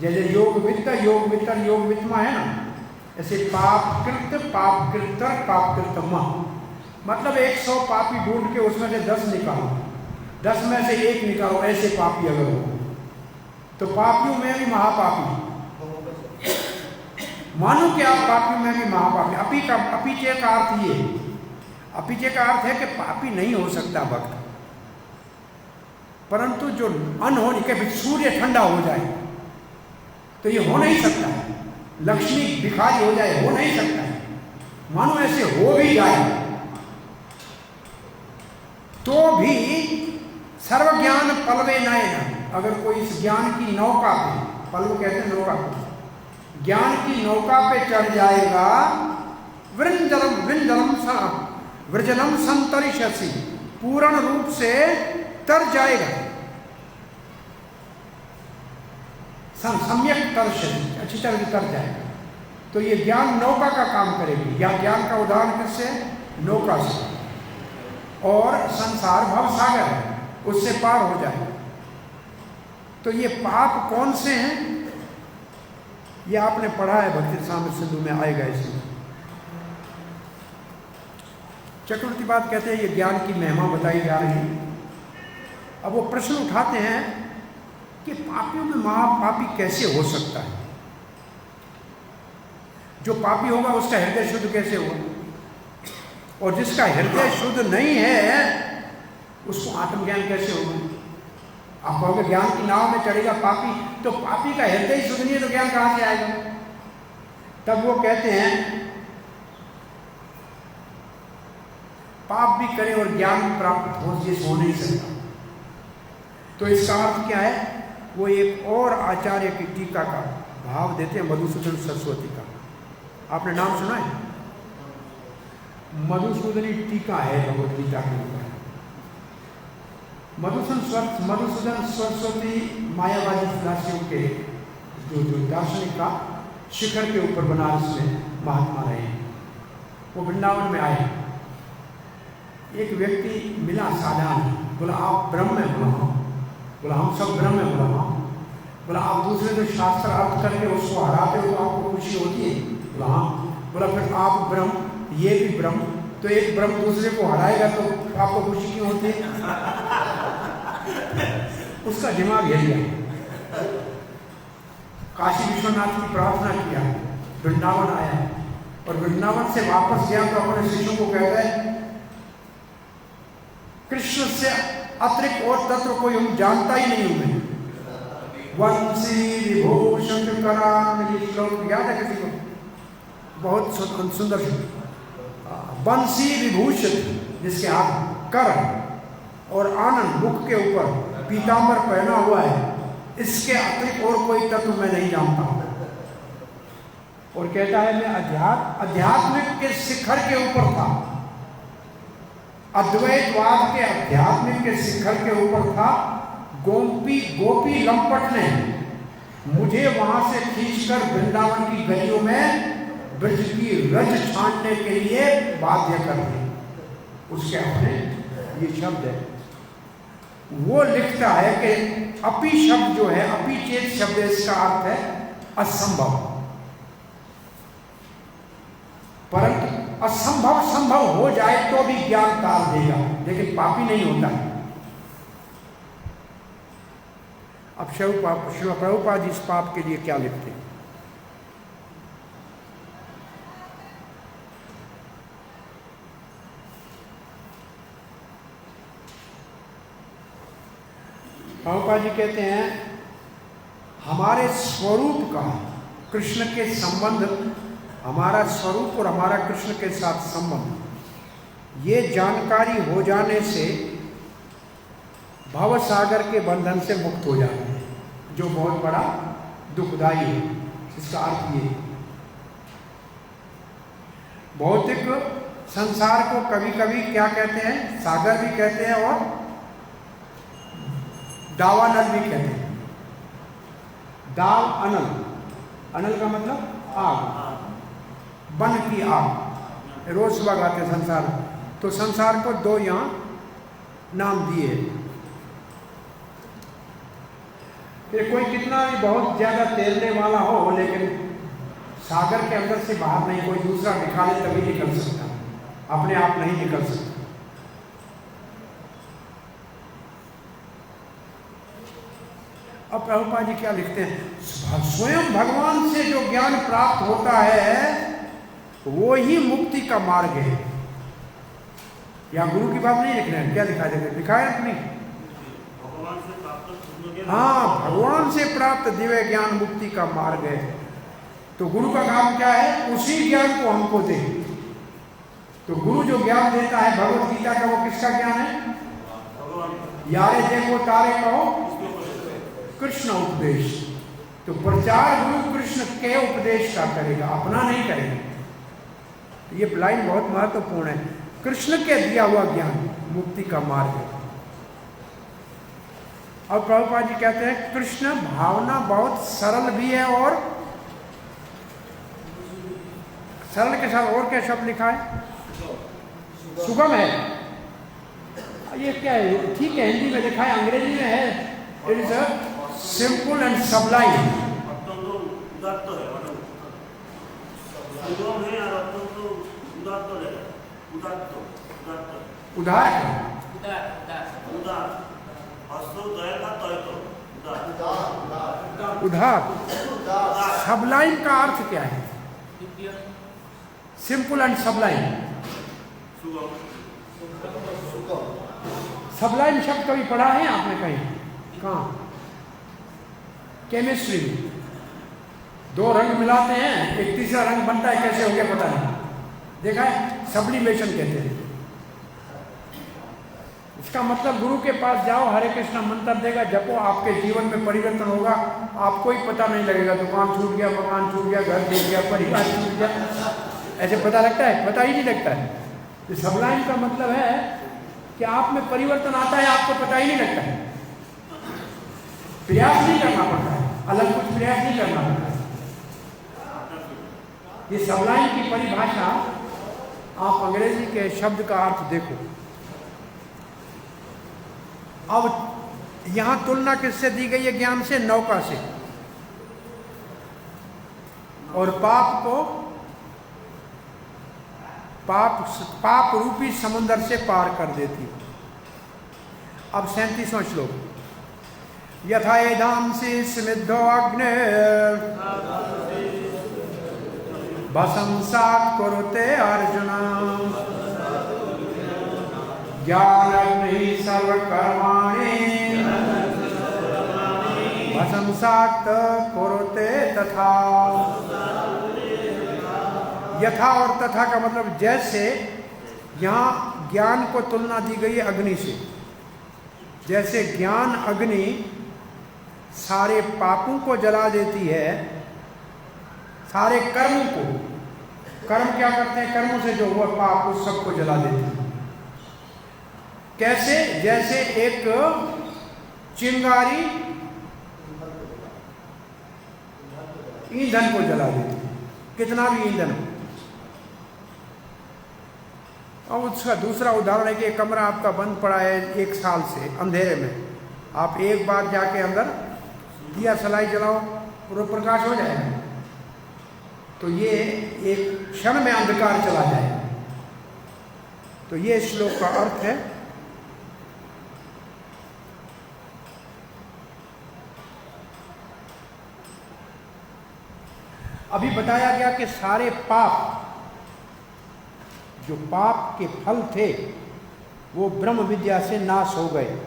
जैसे योग वित्त योग वित्तर योग वित्तमा है ना, ऐसे पाप कृत पाप कृतर पाप कृतम। मतलब 100 पापी ढूंढ के उसमें से 10 निकालो, 10 में से 1 निकालो, ऐसे पापी अगर हो तो पापियों में भी महापापी। मानो कि आप पापियों में भी महापापी। अपीचे का अर्थ ये, अपीचे का अर्थ है कि पापी नहीं हो सकता भक्त, परंतु जो अनहोनी के सूर्य ठंडा हो जाए तो ये हो नहीं सकता, लक्ष्मी भिखारी हो जाए हो नहीं सकता। मानो ऐसे हो भी जाए तो भी सर्व ज्ञान पलवे नयन, अगर कोई इस ज्ञान की नौका पे, पलव कहते हैं नौका पे, ज्ञान की नौका पे चढ़ जाएगा, वृजनम संतरिष्यसि, पूर्ण रूप से तर जाएगा, सम्यक तरष्यसि, अच्छी तरह से तर जाएगा। तो ये ज्ञान नौका का काम करेगी। या ज्ञान का उदाहरण किससे? नौका से। और संसार भव सागर है, उससे पार हो जाए। तो ये पाप कौन से हैं? ये आपने पढ़ा है भक्ति रसामृत सिंधु में, आएगा इसमें। चक्रवर्ती बात कहते हैं ये ज्ञान की महिमा बताई जा रही है। अब वो प्रश्न उठाते हैं कि पापियों में महापापी कैसे हो सकता है? जो पापी होगा उसका हृदय शुद्ध कैसे होगा? और जिसका हृदय शुद्ध नहीं है उसको आत्मज्ञान कैसे होगा? आप कहोगे ज्ञान की नाव में चढ़ेगा पापी, तो पापी का हृदय शुद्ध नहीं है तो ज्ञान कहां से आएगा? तब वो कहते हैं पाप भी करे और ज्ञान प्राप्त हो, ये हो नहीं सकता। तो इसका अर्थ क्या है? वो एक और आचार्य की टीका का भाव देते हैं, मधुसूदन सरस्वती का। आपने नाम सुना है? मधुसूदनी टीका है भगवद गीता के ऊपर। मधुसूदन सरस्वती मायावादी फिलासफियों के जो दार्शनिक का शिखर के ऊपर बनारस में महात्मा रहे हैं। वो वृंदावन में आए, एक व्यक्ति मिला साधारण, बोला आप ब्रह्म है? बोला हम सब ब्रह्म है। बोला आप दूसरे जो शास्त्र अर्थ करके उसको हराते हो तो आपको खुशी होती है? बोला हाँ। बोला फिर आप ब्रह्म, ये भी ब्रह्म, तो एक ब्रह्म दूसरे को हराएगा तो आपको खुशी क्यों होती है? उसका दिमाग हिल गया। काशी विश्वनाथ की प्रार्थना किया, वृंदावन आया और वृंदावन से वापस गया तो अपने शिष्यों को कहता है कृष्ण से अतिरिक्त और तत्व कोई हम जानता ही नहीं हूं मैं। वंशी विभूषण करान, ये श्लोक याद है किसी को? बहुत सुंदर श्लोक। वंशी विभूषण, जिसके हाथ कर और आनंद, मुख के ऊपर पीतांबर पहना हुआ है, इसके अतिरिक्त और कोई तत्व मैं नहीं जानता। और कहता है मैं अध्यात्मिक के शिखर के ऊपर था, अद्वैतवाद के आध्यात्मिक के शिखर के ऊपर था। गोपी लंपट ने मुझे वहां से खींचकर वृंदावन की गलियों में ब्रज की रज छानने के लिए बाध्य कर दिया। उसके अपने ये शब्द है, वो लिखता है कि अपी शब्द जो है, अपी चेत शब्द, इसका अर्थ है असंभव। परंतु असंभव संभव हो जाए तो भी ज्ञान टाल देगा, लेकिन पापी नहीं होता है। अब शिव प्रभुपाद जी इस पाप के लिए क्या लिखते हैं? प्रभुपाद जी कहते हैं हमारे स्वरूप का कृष्ण के संबंध, हमारा स्वरूप और हमारा कृष्ण के साथ संबंध, ये जानकारी हो जाने से भव सागर के बंधन से मुक्त हो जाते हैं, जो बहुत बड़ा दुखदाई है। इसका अर्थ ये, भौतिक संसार को कभी कभी क्या कहते हैं? सागर भी कहते हैं और दावानल भी कहते हैं। दाव अनल, अनल का मतलब आग, बन की आग, रोज सुबह गाते हैं संसार। तो संसार को 2 यहाँ नाम दिए। फिर कोई कितना भी बहुत ज्यादा तैरने वाला हो, लेकिन सागर के अंदर से बाहर नहीं, कोई दूसरा दिखा ले तभी निकल सकता, अपने आप नहीं निकल सकता। अब प्रभुपाद जी क्या लिखते हैं, स्वयं भगवान से जो ज्ञान प्राप्त होता है वो ही मुक्ति का मार्ग है। या गुरु की बात नहीं लिख रहे हैं, क्या लिखा जाए, लिखा है नहीं? भगवान से प्राप्त, हाँ, भगवान से प्राप्त दिव्य ज्ञान मुक्ति का मार्ग है। तो गुरु का काम क्या है, उसी ज्ञान को हमको दे। तो गुरु जो ज्ञान देता है भगवत गीता का, वो किसका ज्ञान है? यारे देखो तारे कहो कृष्ण उपदेश। तो प्रचार गुरु कृष्ण के उपदेश का करेगा, अपना नहीं करेगा। ये लाइन बहुत महत्वपूर्ण है। कृष्ण के दिया हुआ ज्ञान मुक्ति का मार्ग है। और प्रभुपाद जी कहते हैं कृष्ण भावना बहुत सरल भी है, और सरल के साथ और क्या शब्द लिखा है? सुगम है। ये क्या है? ठीक है, हिंदी में लिखा है, अंग्रेजी में है, it is a simple and सबलाइन। उदात्त है, सुगम है और अत्यंत उदात्त है। उदार उधार। सबलाइन का अर्थ क्या है? Simple and सबलाइन। सबलाइन शब्द कभी पढ़ा है आपने कहीं? कहाँ? केमिस्ट्री में 2 रंग मिलाते हैं, एक तीसरा रंग बनता है, कैसे हो गया पता नहीं, देखा है? सब्लिमेशन कहते हैं। इसका मतलब गुरु के पास जाओ, हरे कृष्णा मंत्र देगा, जपो, आपके जीवन में परिवर्तन होगा, आपको ही पता नहीं लगेगा। दुकान छूट गया, मकान छूट गया, घर छूट गया, परिवार छूट गया, ऐसे पता लगता है? पता ही नहीं लगता है। तो सबलाइन का मतलब है कि आप में परिवर्तन आता है, आपको पता ही नहीं लगता है। प्रयास नहीं करना पड़ता है, अलग कुछ प्रयास नहीं करना पड़ता है। ये सबलाइन की परिभाषा आप अंग्रेजी के शब्द का अर्थ देखो। अब यहां तुलना किससे दी गई है? ज्ञान से, नौका से, और पाप को पाप रूपी समुद्र से पार कर देती। अब 37वां श्लोक, यथा एधांसि स्निग्धो अग्ने भसंसात् कुरुते अर्जुन ज्ञानग्नि सर्वकर्माणि भसंसात् कुरुते तथा। यथा और तथा का मतलब जैसे, यहाँ ज्ञान को तुलना दी गई है अग्नि से। जैसे ज्ञान अग्नि सारे पापों को जला देती है, सारे कर्मों को, कर्म क्या करते हैं, कर्मों से जो हुआ पाप उस सबको जला देती है। कैसे? जैसे एक चिंगारी ईंधन को जला देती है, कितना भी ईंधन हो। अब उसका दूसरा उदाहरण है कि एक कमरा आपका बंद पड़ा है 1 साल से अंधेरे में, आप एक बार जाके अंदर दिया सलाई जलाओ, पूरा प्रकाश हो जाएगा। तो ये एक क्षण में अंधकार चला जाएगा। तो ये श्लोक का अर्थ है। अभी बताया गया कि सारे पाप, जो पाप के फल थे, वो ब्रह्म विद्या से नाश हो गए।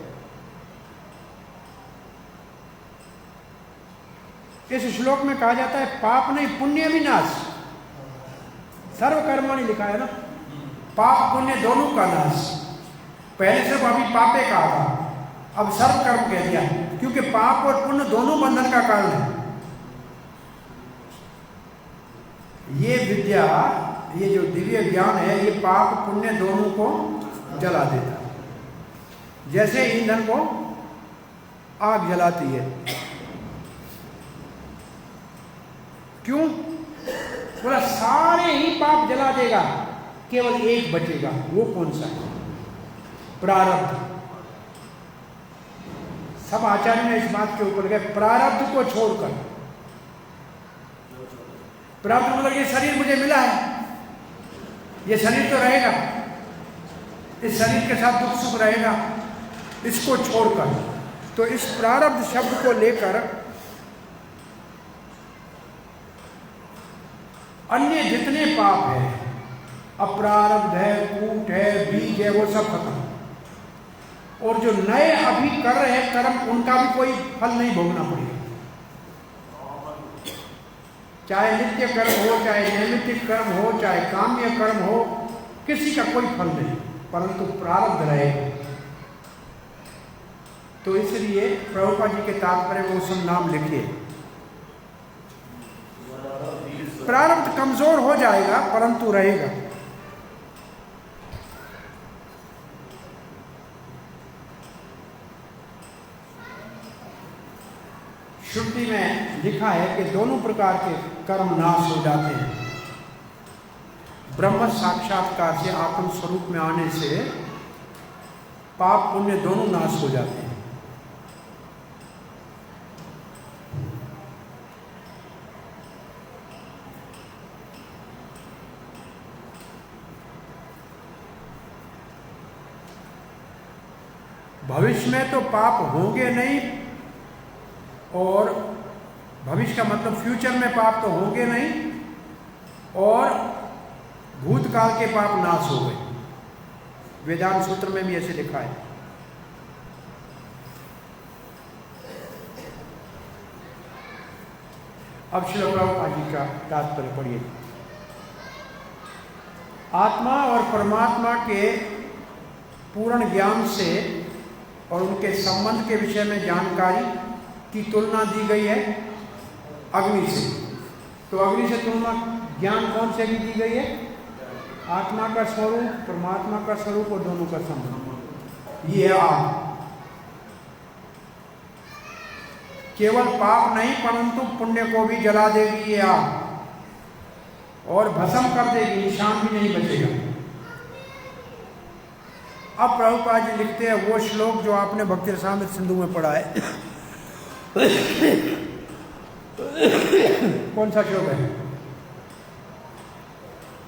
इस श्लोक में कहा जाता है पाप नहीं, पुण्य विनाश। सर्वकर्माणि लिखा है ना, पाप पुण्य दोनों का नाश। पहले सिर्फ अभी पापे कहा था, अब सर्वकर्म कह दिया, क्योंकि पाप और पुण्य दोनों बंधन का कारण है। ये विद्या, ये जो दिव्य ज्ञान है, ये पाप पुण्य दोनों को जला देता है। जैसे ईंधन को आग जलाती है। क्यों? बोला सारे ही पाप जला देगा, केवल एक बचेगा। वो कौन सा है? प्रारब्ध। सब आचार्य ने इस बात के ऊपर गए, प्रारब्ध को छोड़कर। प्रारब्ध मतलब ये शरीर मुझे मिला है, ये शरीर तो रहेगा, इस शरीर के साथ दुख सुख रहेगा, इसको छोड़कर। तो इस प्रारब्ध शब्द को लेकर अन्य जितने पाप है, अप्रारब्ध है, कूट है, बीज है, वो सब खत्म। और जो नए अभी कर रहे हैं कर्म, उनका भी कोई फल नहीं भोगना पड़ेगा। चाहे नित्य कर्म हो, चाहे नैमित्तिक कर्म हो, चाहे काम्य कर्म हो, किसी का कोई फल नहीं, परंतु प्रारब्ध रहेगा। तो इसलिए प्रभुपाद जी के तात्पर्य में उसमें नाम लिखिए। प्रारब्ध कमजोर हो जाएगा परंतु रहेगा। श्रुति में लिखा है कि दोनों प्रकार के कर्म नाश हो जाते हैं। ब्रह्म साक्षात्कार से, आत्म स्वरूप में आने से पाप पुण्य दोनों नाश हो जाते हैं। भविष्य में तो पाप होंगे नहीं, और भविष्य का मतलब फ्यूचर में पाप तो होंगे नहीं, और भूतकाल के पाप नाश हो गए। वेदांत सूत्र में भी ऐसे लिखा है। अब श्रील प्रभुपाद जी का तात्पर्य पढ़िए। आत्मा और परमात्मा के पूर्ण ज्ञान से और उनके संबंध के विषय में जानकारी की तुलना दी गई है अग्नि से। तो अग्नि से तुलना ज्ञान कौन से की दी गई है? आत्मा का स्वरूप, परमात्मा का स्वरूप और दोनों का संबंध। ये आग केवल पाप नहीं परंतु पुण्य को भी जला देगी ये आग, और भस्म कर देगी, निशान भी नहीं बचेगा। अब प्रभुपाद जी लिखते हैं वो श्लोक जो आपने भक्ति रसामृत सिंधु में पढ़ा है। कौन सा श्लोक है?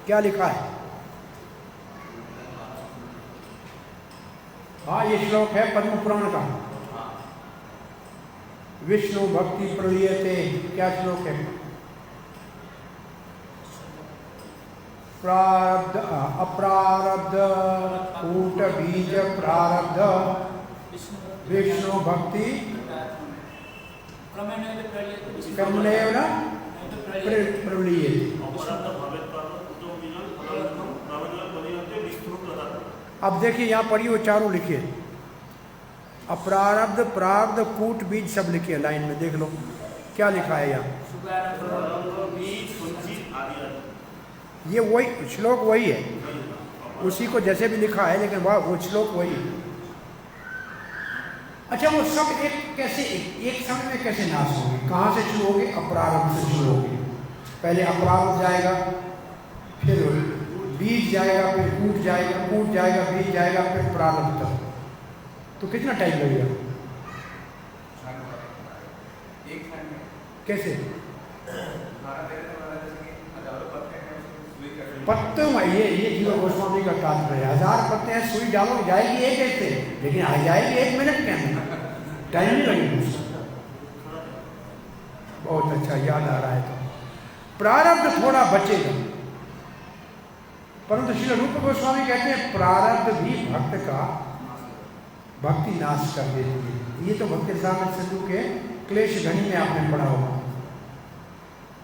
क्या लिखा है? हाँ, ये श्लोक है पद्म पुराण का। विष्णु भक्ति प्रलीयते, क्या श्लोक है? प्रारब्ध अप्रारब्ध कूट बीज प्रारब्ध विष्णु भक्ति कर्मणेव न प्रलीयते। अब देखिए यहाँ पढ़िए, वो चारों लिखिए। अप्रारब्ध, प्रारब्ध, कूट बीज सब लिखिए लाइन में, देख लो क्या लिखा है यहाँ। ये वही श्लोक वही है, उसी को जैसे भी लिखा है, लेकिन वाह वो श्लोक वही है। अच्छा, वो सब एक समय में कैसे नाश होंगे? कहाँ से शुरू होंगे? अप्रारब्ध से शुरू होंगे। पहले अप्रारब्ध जाएगा, फिर बीज जाएगा, फिर कूट जाएगा, कूट जाएगा, बीज जाएगा, फिर प्रारब्ध तक। तो कितना टाइम लगेगा? कैसे? पत्तों में ये जीव गोस्वामी का तात्पर्य है। 1000 पत्ते हैं, सुई डालो जाएगी एक एक से, लेकिन आ जाएगी 1 मिनट के अंदर, टाइम नहीं लगेगा। बहुत अच्छा, याद आ रहा है। तो प्रारब्ध थोड़ा बचेगा, परंतु श्री रूप गोस्वामी कहते हैं प्रारब्ध भी भक्त का भक्ति नाश कर देती है। ये तो भक्ति रसामृत सिंधु के क्लेश घनी में आपने पढ़ा होगा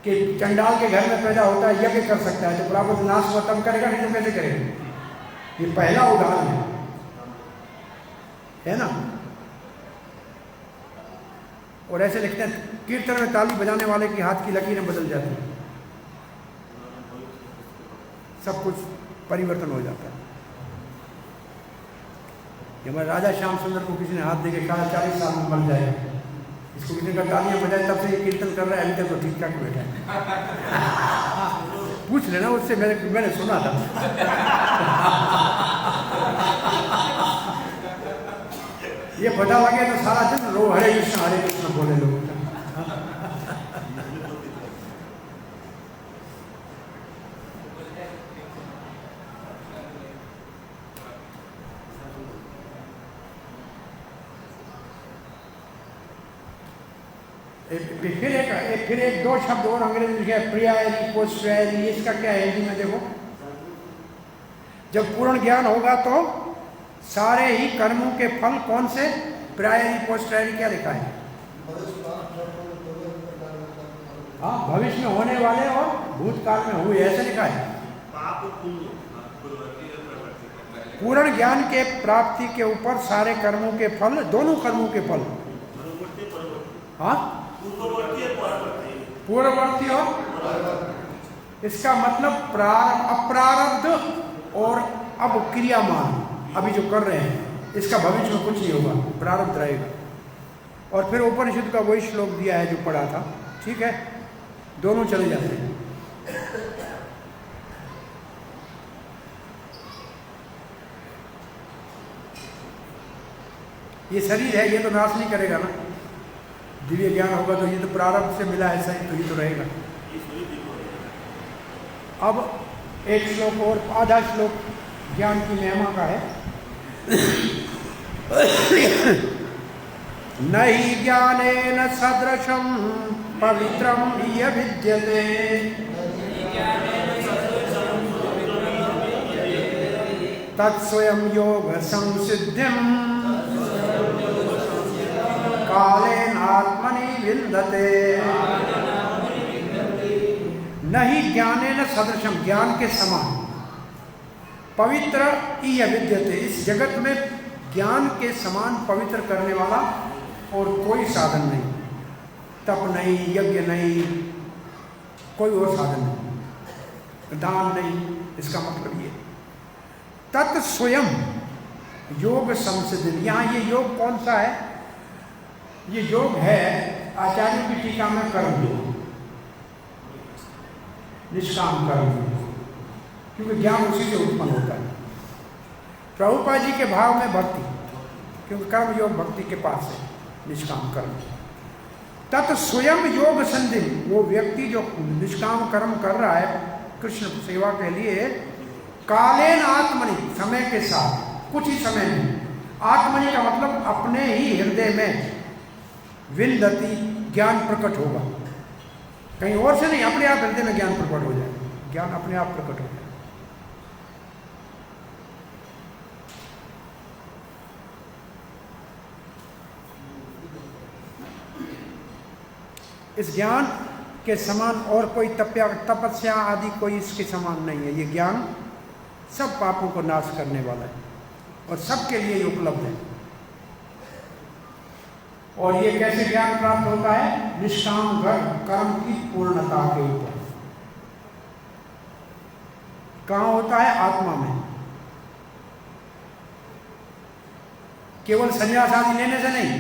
कि चंडाल के घर में पैदा होता है, यज्ञ कर सकता है, तो प्रारब्ध नाश हुआ तब करेगा, नहीं तो कैसे करेगा? ये पहला उदाहरण है ना। और ऐसे लिखते हैं कीर्तन में ताली बजाने वाले की हाथ की लकीरें बदल जाती हैं, सब कुछ परिवर्तन हो जाता है। हमारे राजा श्याम सुंदर को किसी ने हाथ देके कहा 40 साल में मर जाएगा, इसको किसी का तालियां बजाए, तब से ये कीर्तन कर रहा है, अभी तक तो ठीक ठाक बैठा है। पूछ लेना उससे, मैंने सुना था। ये पता लगे तो सारा दिन लोग हरे कृष्ण बोले लोग। फिर एक दो शब्द और अंग्रेजी में लिखा है, प्रियारी पोस्टरी। इसका क्या है हिंदी में? देखो, जब पूर्ण ज्ञान होगा तो सारे ही कर्मों के फल कौन से? प्रायरी पोस्टरी। क्या लिखा है? हाँ, भविष्य में होने वाले और भूतकाल में हुए, ऐसे लिखा है। पूर्ण ज्ञान के प्राप्ति के ऊपर सारे कर्मों के फल, दोनों कर्मों के फल। हाँ, पूर्ववर्ती और इसका मतलब अप्रारब्ध और अब क्रियामान अभी जो कर रहे हैं, इसका भविष्य में कुछ नहीं होगा, प्रारब्ध रहेगा। और फिर उपनिषद का वही श्लोक दिया है जो पढ़ा था। ठीक है, दोनों चले जाते हैं। ये शरीर है, ये तो नाश नहीं करेगा ना। दिव्य ज्ञान होगा तो ये तो प्रारब्ध से मिला है, सही, तो ये तो रहेगा। अब एक श्लोक और, आधा श्लोक ज्ञान की महिमा का है। नहि ज्ञानेन सदृशं पवित्रं विद्यते तत्स्वयं योग संसिद्धिं कालेन आत्मनि विन्दते। नहीं ज्ञानेन सदृशम, ज्ञान के समान, पवित्र इह विद्यते, इस जगत में ज्ञान के समान पवित्र करने वाला और कोई साधन नहीं। तप नहीं, यज्ञ नहीं, कोई और साधन नहीं, दान नहीं। इसका मतलब ये तत् स्वयं योग संसिद्ध। यहाँ ये योग कौन सा है? ये योग है आचार्यों की टीका में कर्म योग, निष्काम कर्म योग, क्योंकि ज्ञान उसी से उत्पन्न होता है। प्रभुपाद जी के भाव में भक्ति, क्योंकि कर्म योग भक्ति के पास है, निष्काम कर्म। तत् स्वयं योग संधि, वो व्यक्ति जो निष्काम कर्म कर रहा है कृष्ण सेवा के लिए, कालेन आत्मनि, समय के साथ, कुछ ही समय में। आत्मनि का मतलब अपने ही हृदय में, विन्दति, ज्ञान प्रकट होगा, कहीं और से नहीं, अपने आप हृदय में ज्ञान प्रकट हो जाए, ज्ञान अपने आप प्रकट हो जाए। इस ज्ञान के समान और कोई तपस्या आदि कोई इसके समान नहीं है। ये ज्ञान सब पापों को नाश करने वाला है और सबके लिए ये उपलब्ध है। और ये कैसे ज्ञान प्राप्त होता है? निष्काम कर्म की पूर्णता के ऊपर। कहाँ होता है? आत्मा में। केवल संन्यास आदि लेने से नहीं,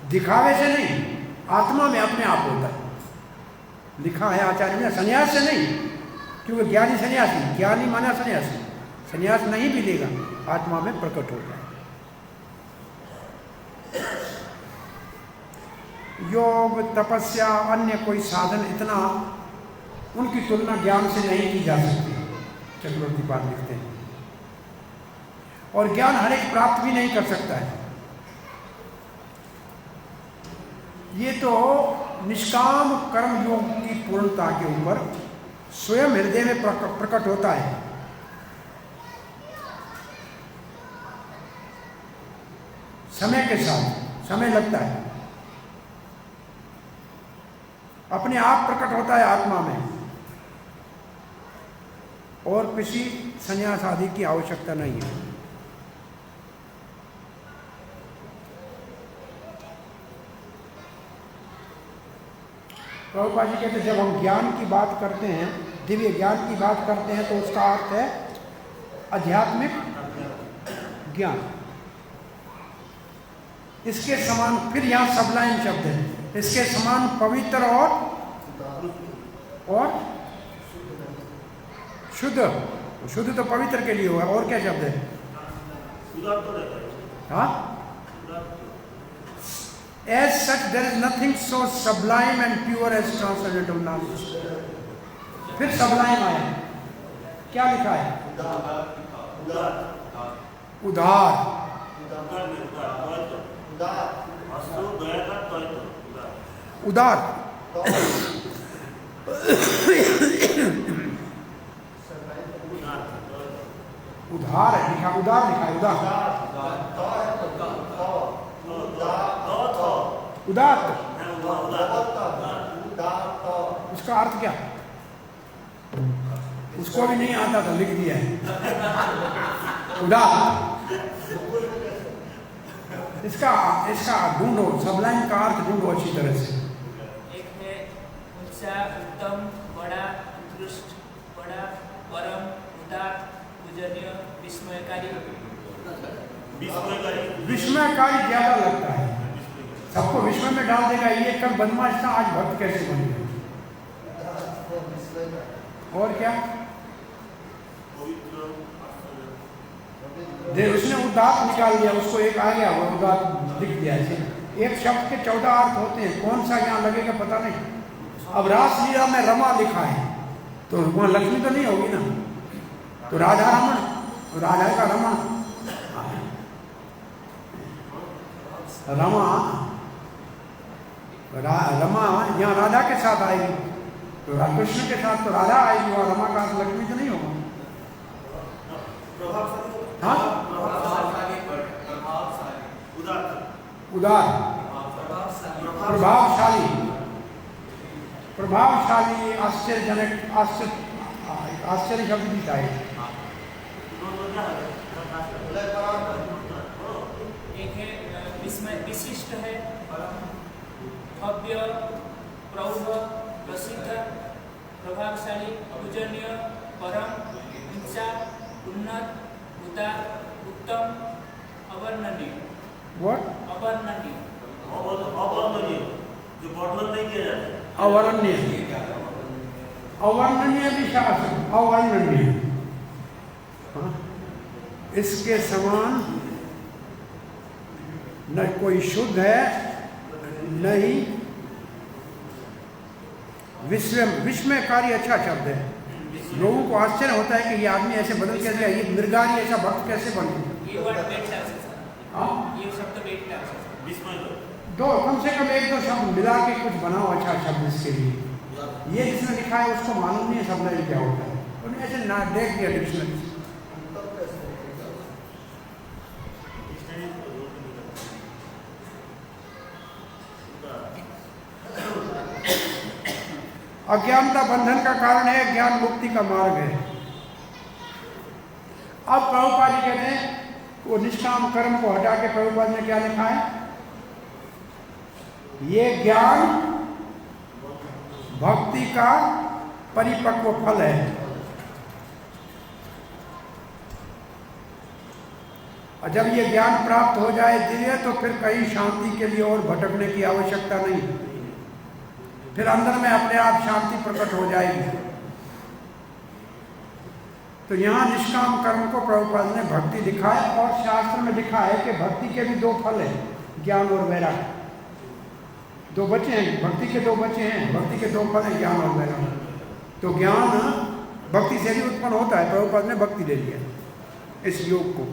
दिखावे से नहीं, आत्मा में अपने आप होता है। लिखा है आचार्य ने, संन्यास से नहीं, क्योंकि ज्ञानी सन्यासी, ज्ञानी माना सन्यासी, संन्यास नहीं भी लेगा, आत्मा में प्रकट होता है। योग, तपस्या, अन्य कोई साधन इतना उनकी तुलना ज्ञान से नहीं की जा सकती, चक्रवर्ती पाद लिखते हैं। और ज्ञान हर एक प्राप्त भी नहीं कर सकता है। ये तो निष्काम कर्म योग की पूर्णता के ऊपर स्वयं हृदय में प्रकट होता है। समय के साथ, समय लगता है, अपने आप प्रकट होता है आत्मा में, और किसी संन्यास आदि की आवश्यकता नहीं है। प्रभुपाद जी कहते हैं, जब हम ज्ञान की बात करते हैं, दिव्य ज्ञान की बात करते हैं, तो उसका अर्थ है आध्यात्मिक ज्ञान। इसके समान, फिर यहाँ सबलाइन शब्द है, इसके समान पवित्र और शुद्ध, शुद्ध तो पवित्र के लिए हुआ, और क्या शब्द है? उदात्त रहता है। हाँ, as such there is nothing so sublime and pure as transcendental knowledge. फिर sublime आया, क्या लिखा है? उदार, उदार, उधार है लिखा, उदार लिखा है, उदार, उदार, उसका अर्थ क्या? उसको भी नहीं आता था, लिख दिया है उदार। इसका इसका ढूंढो, सबलाइन का अर्थ ढूंढो अच्छी तरह से। एक है ऊंचा, उत्तम, बड़ा, उत्कृष्ट, बड़ा, परम, उदार, पूजनीय, विस्मयकारी। विस्मयकारी ज्यादा लगता है, सबको विस्मय में डाल देगा। ये कल बदमाश था, आज भक्त कैसे बन गया? और क्या? उसने उदात्त निकाल दिया, उसको एक आ गया, वो उदात्त लिख दिया। एक शब्द के 14 अर्थ होते हैं, कौन सा यहाँ लगेगा पता नहीं। अब रासलीला में रमा लिखा है, तो वहाँ लक्ष्मी तो नहीं होगी ना, तो राधा रमण, राधा का रमण, रमा, रमा यहाँ राधा के साथ आएगी, तो कृष्ण के साथ तो राधा आएगी, और रमा का लक्ष्मी तो नहीं होगा। हाँ, उदार, प्रभावशाली, प्रभावशाली, आश्चर्यजनक, आश्चर्य शब्द भी था। एक है विस्मय, विशिष्ट है, भव्य, प्रौढ़, प्रसिद्ध, प्रभावशाली, पूजनीय, परम, ऊंचा, उन्नत, उदार, उत्तम, अवर्णनीय। अवर्णनीय, अवर्णनीय जो वर्णन नहीं किया जाता। अवर्णनीय, अवर्णनीय भी शास्त्र, अवर्णनीय, इसके समान न कोई शुद्ध है, नहीं विस्मयकारी। अच्छा शब्द है, लोगों को आश्चर्य होता है कि ये आदमी ऐसे बदल कैसे गया, ये मृगारी ऐसा भक्त कैसे बन गया। ये वर्ड बैठता है, ये शब्द बैठता है। दो कम से कम 1-2 शब्द मिला के कुछ बनाओ अच्छा शब्द इसके लिए। ये जिसने लिखा है उसको मालूम नहीं है शब्द क्या होता है, उन्हें ऐसे ना देख दिया डिक्शनरी। अज्ञानता बंधन का कारण है, ज्ञान मुक्ति का मार्ग है। अब प्रभुपाद जी कहते हैं वो निष्काम कर्म को हटा के प्रभुपाद ने क्या लिखा है? ये ज्ञान भक्ति का परिपक्व फल है। और जब ये ज्ञान प्राप्त हो जाए धीरे, तो फिर कहीं शांति के लिए और भटकने की आवश्यकता नहीं, फिर अंदर में अपने आप शांति प्रकट हो जाएगी। तो यहाँ निष्काम कर्म को प्रभुपाद ने भक्ति दिखाया, और शास्त्र में लिखा है कि भक्ति के भी 2 फल हैं, ज्ञान और वैराग। 2 बच्चे हैं, भक्ति के 2 बच्चे हैं, भक्ति के 2 फल हैं, ज्ञान और वैराग। तो ज्ञान भक्ति से भी उत्पन्न होता है, प्रभुपाद ने भक्ति दे दिया इस योग को।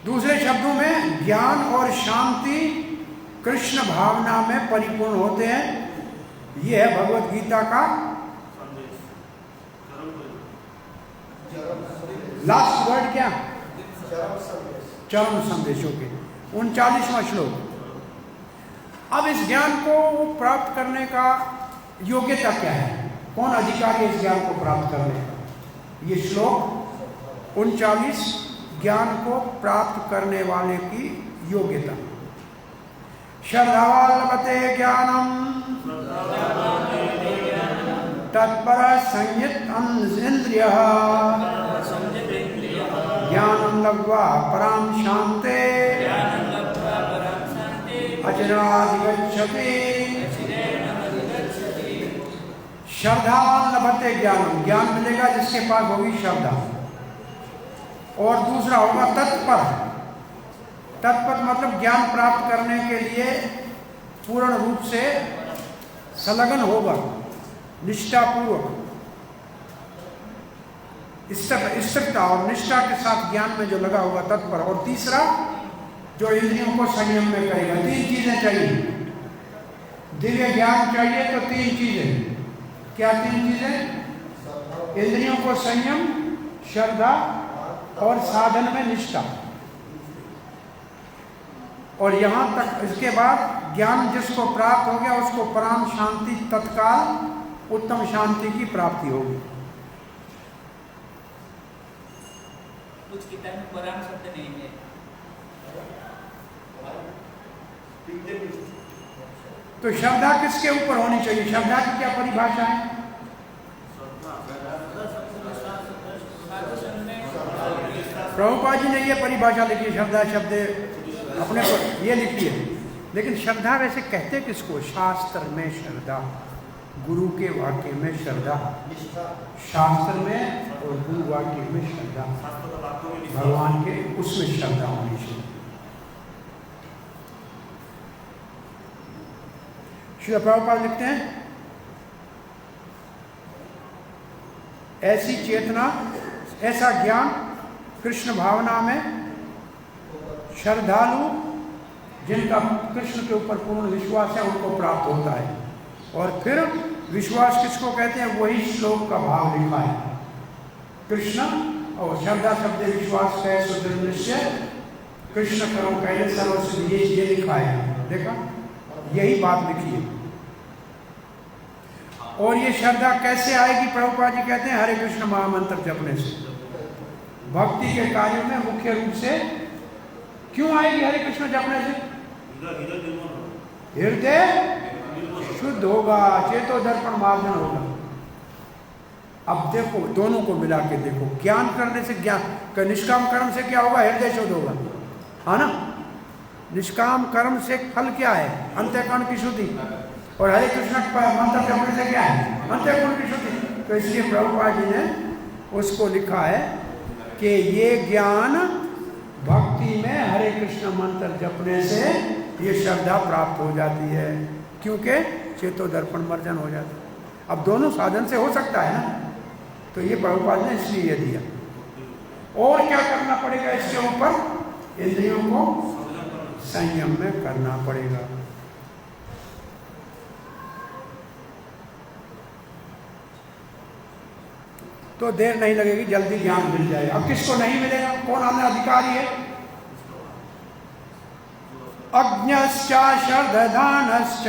दूसरे शब्दों में ज्ञान और शांति कृष्ण भावना में परिपूर्ण होते हैं। यह है भगवत गीता का लास्ट वर्ड क्या? चरम संदेशों के 39वां श्लोक। अब इस ज्ञान को प्राप्त करने का योग्यता क्या है? कौन अधिकारी है इस ज्ञान को प्राप्त करने का? ये श्लोक 39 ज्ञान को प्राप्त करने वाले की योग्यता। श्रद्धावालभते ज्ञानम तत्पर संयत इंद्रिय ज्ञानम लब्ध्वा पराम शांते अचिराधिगच्छति श्रद्धावान लभते ज्ञान, ज्ञान मिलेगा जिसके पास होगी श्रद्धा। और दूसरा होगा तत्पर। तत्पर मतलब ज्ञान प्राप्त करने के लिए पूर्ण रूप से संलग्न होगा, निष्ठापूर्वक, स्थिरता और निष्ठा के साथ ज्ञान में जो लगा होगा, तत्पर। और तीसरा जो इंद्रियों को संयम में करेगा। 3 चीजें चाहिए। दिव्य ज्ञान चाहिए तो 3 चीजें। क्या 3 चीजें? इंद्रियों को संयम, श्रद्धा और साधन में निष्ठा। और यहां तक इसके बाद ज्ञान जिसको प्राप्त हो गया उसको परम शांति, तत्काल उत्तम शांति की प्राप्ति होगी। कुछ किताब में परम शब्द नहीं है। तो श्रद्धा किसके ऊपर होनी चाहिए? श्रद्धा की क्या परिभाषा है? प्रभुपाद जी ने ये परिभाषा लिखी, श्रद्धा शब्द अपने पर ये लिखी है। लेकिन श्रद्धा वैसे कहते किसको? शास्त्र में श्रद्धा, गुरु के वाक्य में श्रद्धा, शास्त्र में और गुरु वाक्य में श्रद्धा, भगवान के उसमें श्रद्धा होनी चाहिए। श्री प्रभुपाद लिखते हैं, ऐसी चेतना, ऐसा ज्ञान कृष्ण भावना में श्रद्धालु जिनका कृष्ण के ऊपर पूर्ण विश्वास है उनको प्राप्त होता है। और फिर विश्वास किसको कहते हैं? वही श्लोक का भाव लिखा है। कृष्ण और श्रद्धा शब्द विश्वास है, सुदृढ़ निश्चय, कृष्ण करो कहले सर्वसिद्ध, ये लिखा है। देखा, यही बात लिखी है। और ये श्रद्धा कैसे आएगी? प्रभुपाद जी कहते हैं हरे कृष्ण महामंत्र जपने से। भक्ति के कार्यों में मुख्य रूप से क्यों आएगी हरे कृष्ण जपने से? हृदय शुद्ध होगा, चेतो दर्पण मार्जन होगा। अब देखो, दोनों को मिला के देखो। ज्ञान करने से, ज्ञान निष्काम कर्म से क्या होगा? हृदय शुद्ध होगा, है ना? निष्काम कर्म से फल क्या है? अंतःकरण की शुद्धि। और हरे कृष्ण मंत्र जपने से क्या है? अंतःकरण की शुद्धि। तो इसलिए प्रभुपाद जी ने उसको लिखा है कि ये ज्ञान भक्ति में हरे कृष्ण मंत्र जपने से ये श्रद्धा प्राप्त हो जाती है, क्योंकि चेतो दर्पण मर्जन हो जाता है। अब दोनों साधन से हो सकता है ना, तो ये प्रभुपाद ने इसलिए ये दिया। और क्या करना पड़ेगा इसके ऊपर? इंद्रियों को संयम में करना पड़ेगा। तो देर नहीं लगेगी, जल्दी ज्ञान मिल जाएगा। अब किसको नहीं मिलेगा? कौन आने अधिकारी है? अज्ञश्च श्रद्धानश्च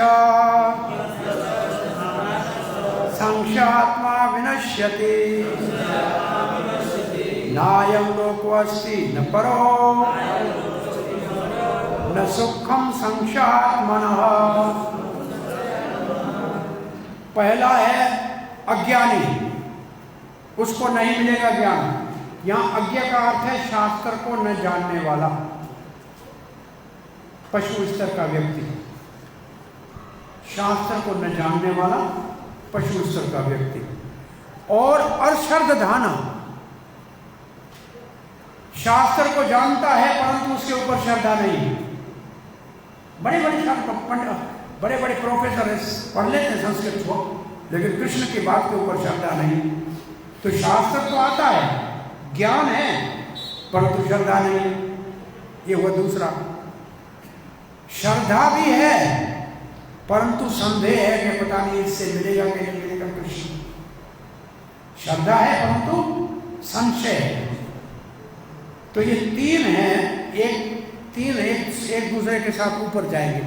संशयात्मा विनश्यति, नायं लोकोऽस्ति न परो न सुखम संशयात्मनः। पहला है अज्ञानी, उसको नहीं मिलेगा ज्ञान। यहाँ अज्ञा का अर्थ है शास्त्र को न जानने वाला, पशु स्तर का व्यक्ति। शास्त्र को न जानने वाला पशु स्तर का व्यक्ति। और अश्रद्धाना, शास्त्र को जानता है परंतु उसके ऊपर श्रद्धा नहीं। बड़े बड़े प्रोफेसर पढ़ लेते हैं संस्कृत को, लेकिन कृष्ण की बात के ऊपर श्रद्धा नहीं। तो शास्त्र तो आता है, ज्ञान है, परंतु श्रद्धा नहीं। ये हुआ दूसरा। श्रद्धा भी है परंतु संदेह है कि पता नहीं इससे मिलेगा कि नहीं मिलेगा कृष्ण। श्रद्धा है परंतु संशय है। तो ये तीन हैं, एक दूसरे के साथ ऊपर जाएंगे।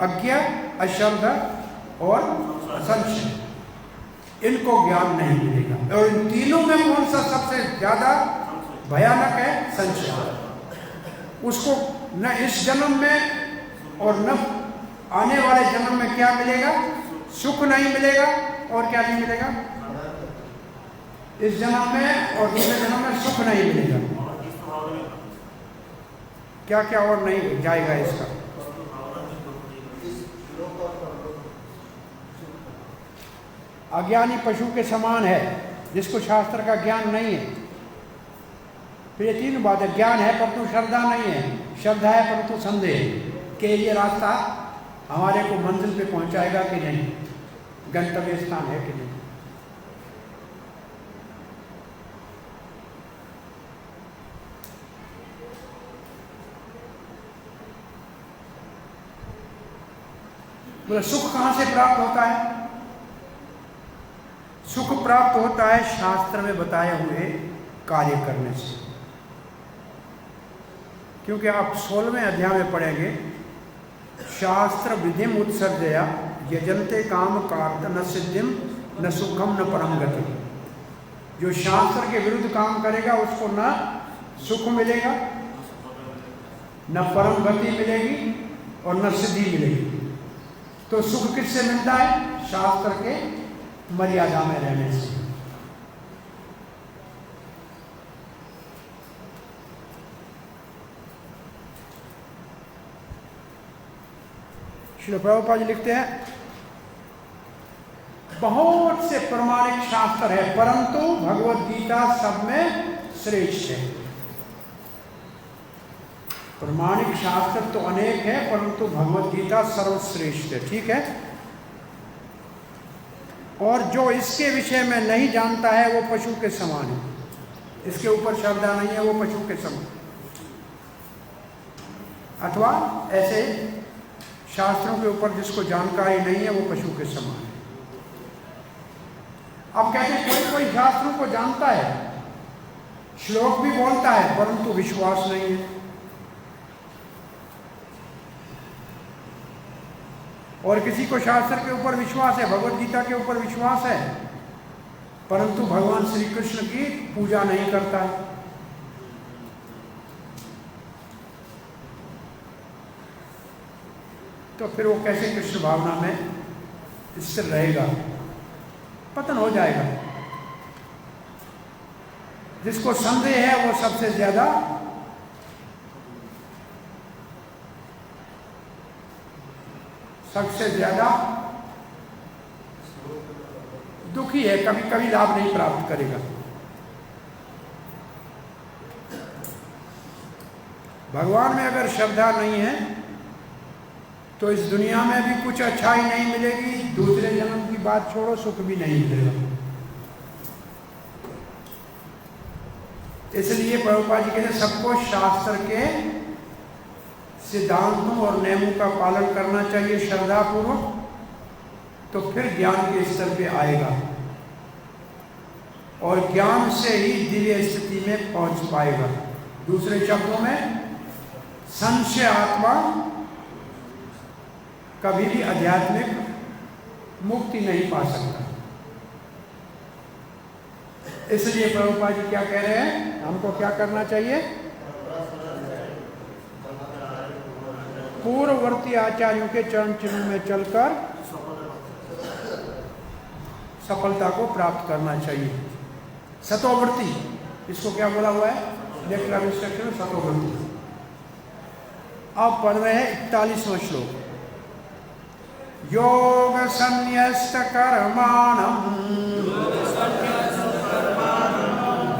अज्ञा, अश्रद्धा और संशय, इनको ज्ञान नहीं मिलेगा। और इन तीनों में कौन सा सबसे ज्यादा भयानक है? संशय। उसको न इस जन्म में और न आने वाले जन्म में क्या मिलेगा? सुख नहीं मिलेगा। और क्या नहीं मिलेगा? इस जन्म में और दूसरे जन्म में सुख नहीं मिलेगा। क्या क्या और नहीं जाएगा इसका? अज्ञानी पशु के समान है, जिसको शास्त्र का ज्ञान नहीं है। फिर ये तीन बात है, ज्ञान है परंतु श्रद्धा नहीं है, श्रद्धा है परंतु संदेह कि ये रास्ता हमारे को मंजिल पे पहुंचाएगा कि नहीं, गंतव्य स्थान है कि नहीं। बोले सुख कहां से प्राप्त होता है? सुख प्राप्त होता है शास्त्र में बताए हुए कार्य करने से। क्योंकि आप 16वें अध्याय में पढ़ेंगे, शास्त्र विधिम उत्सर्जया यजन्ते काम कार्त न सिद्धिम न सुखम न परम गति। जो शास्त्र के विरुद्ध काम करेगा उसको न सुख मिलेगा, न परम गति मिलेगी और न सिद्धि मिलेगी। तो सुख किससे मिलता है? शास्त्र के मर्यादा में रहने से। श्रील प्रभुपाद जी लिखते हैं, बहुत से प्रमाणिक शास्त्र है परंतु भगवत गीता सब में श्रेष्ठ है। प्रमाणिक शास्त्र तो अनेक है परंतु भगवत गीता सर्वश्रेष्ठ है। ठीक है। और जो इसके विषय में नहीं जानता है वो पशु के समान है, इसके ऊपर श्रद्धा नहीं है, वो पशु के समान। अथवा ऐसे शास्त्रों के ऊपर जिसको जानकारी नहीं है वो पशु के समान है। अब कहते हैं कोई कोई शास्त्रों को जानता है, श्लोक भी बोलता है परंतु विश्वास नहीं है। और किसी को शास्त्र के ऊपर विश्वास है, भगवत गीता के ऊपर विश्वास है, परंतु भगवान श्री कृष्ण की पूजा नहीं करता है। तो फिर वो कैसे कृष्ण भावना में स्थिर रहेगा? पतन हो जाएगा। जिसको संदेह है वो सबसे ज्यादा दुखी है, कभी कभी लाभ नहीं प्राप्त करेगा। भगवान में अगर श्रद्धा नहीं है तो इस दुनिया में भी कुछ अच्छाई नहीं मिलेगी, दूसरे जन्म की बात छोड़ो, सुख भी नहीं मिलेगा। इसलिए प्रभुपाद जी कहते हैं सबको शास्त्र के सिद्धांतों और नियमों का पालन करना चाहिए श्रद्धा पूर्वक, तो फिर ज्ञान के स्तर पे आएगा और ज्ञान से ही दिव्य स्थिति में पहुंच पाएगा। दूसरे शब्दों में संशय आत्मा कभी भी आध्यात्मिक मुक्ति नहीं पा सकता। इसलिए प्रभुपाद जी क्या कह रहे हैं, हमको क्या करना चाहिए? पूर्ववर्ती आचार्यों के चरण चिन्ह में चलकर सफलता को प्राप्त करना चाहिए। सतोवर्ती, इसको क्या बोला हुआ है? लेक्चर इंस्ट्रक्शन में सतोवर्ती। अब पढ़ रहे हैं 41वां श्लोक। योग संन्यस्त कर्माणम्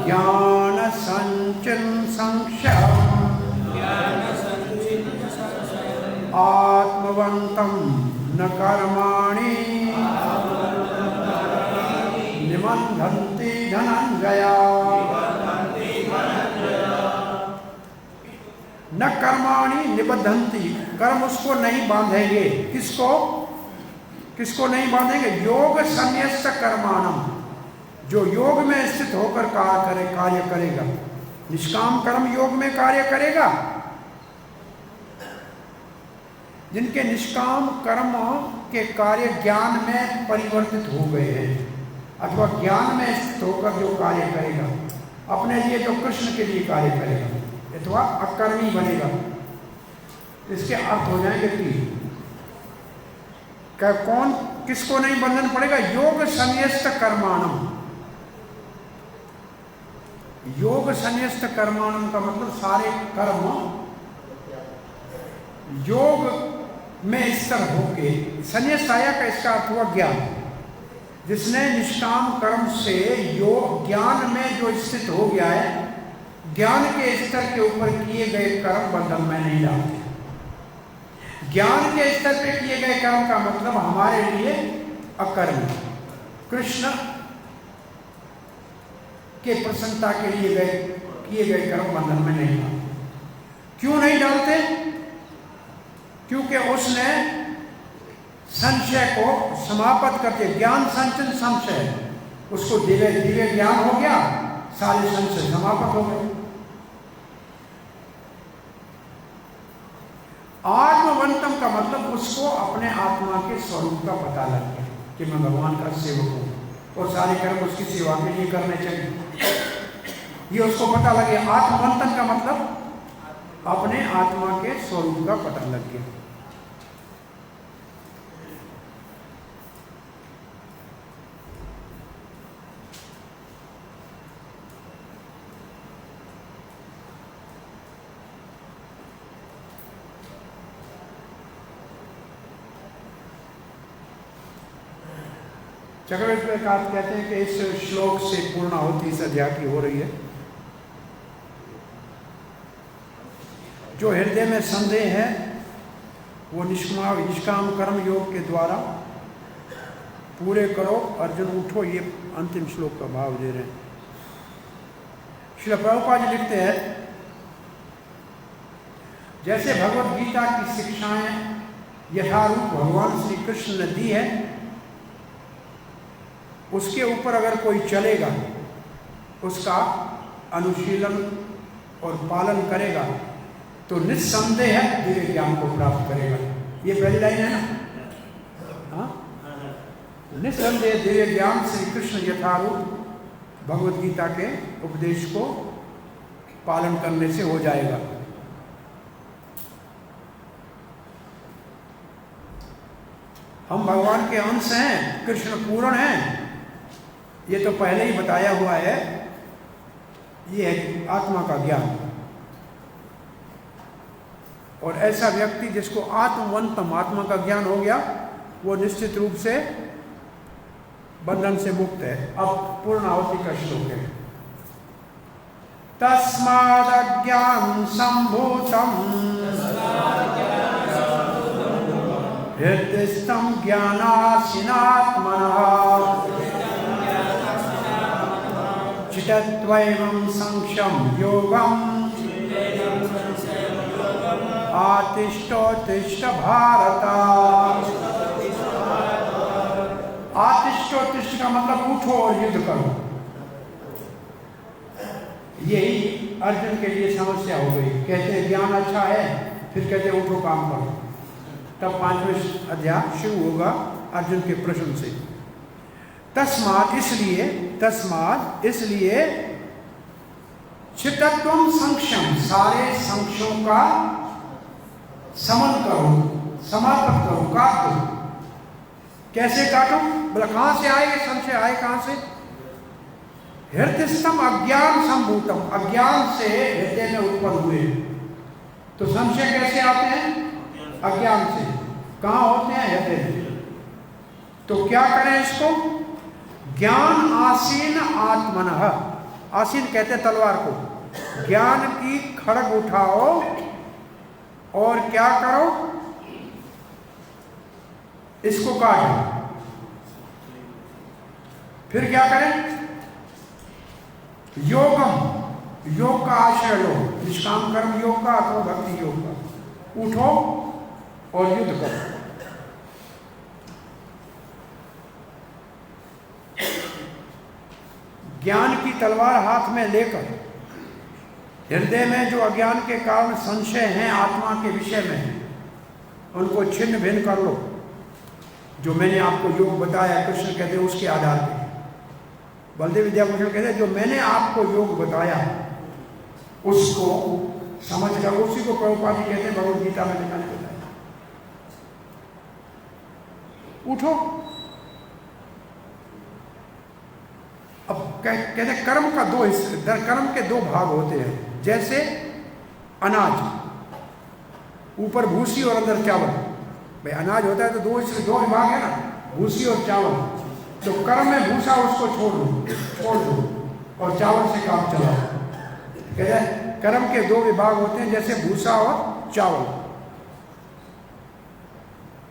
ज्ञान संचिन संशयम् आत्मवन्तं न कर्माणि निबध्नन्ति धनंजया। न कर्माणि निबध्नन्ति, कर्म उसको नहीं बांधेंगे। किसको नहीं बांधेंगे? योग संन्यस्त कर्माणम, जो योग में स्थित होकर कार्य करेगा। निष्काम कर्म योग में कार्य करेगा। जिनके निष्काम कर्म के कार्य ज्ञान में परिवर्तित हो गए हैं, अथवा ज्ञान में स्थित होकर जो कार्य करेगा, अपने लिए तो कृष्ण के लिए कार्य करेगा, अथवा अकर्मी बनेगा। इसके अर्थ हो जाएंगे कि कौन किसको नहीं बंधन पड़ेगा? योग संन्यस्त कर्माणम। योग संन्यस्त कर्माणम का मतलब सारे कर्म योग में स्थिर होके, संन्यास आया का इसका अर्थ हुआ ज्ञान। जिसने निष्काम कर्म से योग ज्ञान में जो स्थित हो गया है, ज्ञान के स्तर के ऊपर किए गए कर्म बंधन में नहीं डालते। ज्ञान के स्तर पे किए गए कर्म का मतलब हमारे लिए अकर्म, कृष्ण के प्रसन्नता के लिए किए गए कर्म बंधन में नहीं डालते। क्यों नहीं डालते? क्योंकि उसने संशय को समाप्त करके, ज्ञान संचन संशय, उसको दिव्य ज्ञान हो गया, सारे संशय समाप्त हो गए। आत्मवंतम का मतलब उसको अपने आत्मा के स्वरूप का पता लग गया कि मैं भगवान का सेवक हूं और सारे कर्म उसकी सेवा के लिए करने चाहिए, ये उसको पता लग गया। आत्मवंतन का मतलब अपने आत्मा के स्वरूप का पता लग गया। चक्रवर्ती प्रकाश कहते हैं कि इस श्लोक से पूर्णाहुति इस अध्याय की हो रही है। जो हृदय में संदेह है वो निष्काम कर्म योग के द्वारा पूरे करो। अर्जुन उठो, ये अंतिम श्लोक का भाव दे रहे हैं। श्रील प्रभुपाद जी लिखते हैं, जैसे भगवत गीता की शिक्षाएं यथारूप भगवान श्री कृष्ण ने दी है, उसके ऊपर अगर कोई चलेगा, उसका अनुशीलन और पालन करेगा, तो निस्संदेह दिव्य ज्ञान को प्राप्त करेगा। ये पहली लाइन है ना? हाँ, निस्संदेह दिव्य ज्ञान श्री कृष्ण यथारूप भगवत गीता के उपदेश को पालन करने से हो जाएगा। हम भगवान के अंश हैं, कृष्ण पूर्ण हैं, ये तो पहले ही बताया हुआ है। ये है आत्मा का ज्ञान। और ऐसा व्यक्ति जिसको आत्मवंतम, आत्मा का ज्ञान हो गया, वो निश्चित रूप से बंधन से मुक्त है। अब पूर्णाहुति का श्लोक है। तस्माद् अज्ञानं सम्भूतं हृदिस्थं ज्ञानासीनात्मनः चित्तत्वैवं संख्यं योगम् आतिष्ठोत्तिष्ठ भारत। आतिष्ठोत्तिष्ठ का मतलब उठो और युद्ध करो। यही अर्जुन के लिए समस्या हो गई। कहते हैं ज्ञान अच्छा है, फिर कहते हैं उठो काम करो। तब 5वें अध्याय शुरू होगा अर्जुन के प्रश्न से। तस्मात् इसलिए चित्तत्वं संख्यम, सारे संख्यों का समन करो, समाप्त करो, काट दो। कैसे काटो? बोला कहां से आए संशय? आए कहां से? हृदयस्थम अज्ञान संभूतम, अज्ञान से हृदय में उत्पन्न हुए। तो संशय कैसे आते हैं? अज्ञान से। कहां होते हैं? हृदय में। तो क्या करें इसको? ज्ञान आसीन आत्मनः, आसीन कहते हैं तलवार को। ज्ञान की खड़ग उठाओ और क्या करो? इसको काटो। फिर क्या करें? योगम, योग का आश्रय लो, निष्काम कर्म योग का अथवा भक्ति योग का। उठो और युद्ध करो। ज्ञान की तलवार हाथ में लेकर हृदय में जो अज्ञान के कारण संशय हैं आत्मा के विषय में, उनको छिन्न भिन्न कर लो। जो मैंने आपको योग बताया, कृष्ण कहते हैं उसके आधार पर। बलदेव विद्याभूषण कहते हैं जो मैंने आपको योग बताया उसको समझ कर, उसी को प्रभुपाद जी कहते हैं भगवद गीता में मैंने बताया। उठो। अब कहते हैं कर्म का दो हिस्से, कर्म के दो भाग होते हैं। जैसे अनाज, ऊपर भूसी और अंदर चावल। भाई अनाज होता है तो दो भाग है ना, भूसी और चावल। तो कर्म में भूसा उसको छोड़ दो और चावल से काम चलाओ। कहते हैं कर्म के दो विभाग होते हैं, जैसे भूसा और चावल।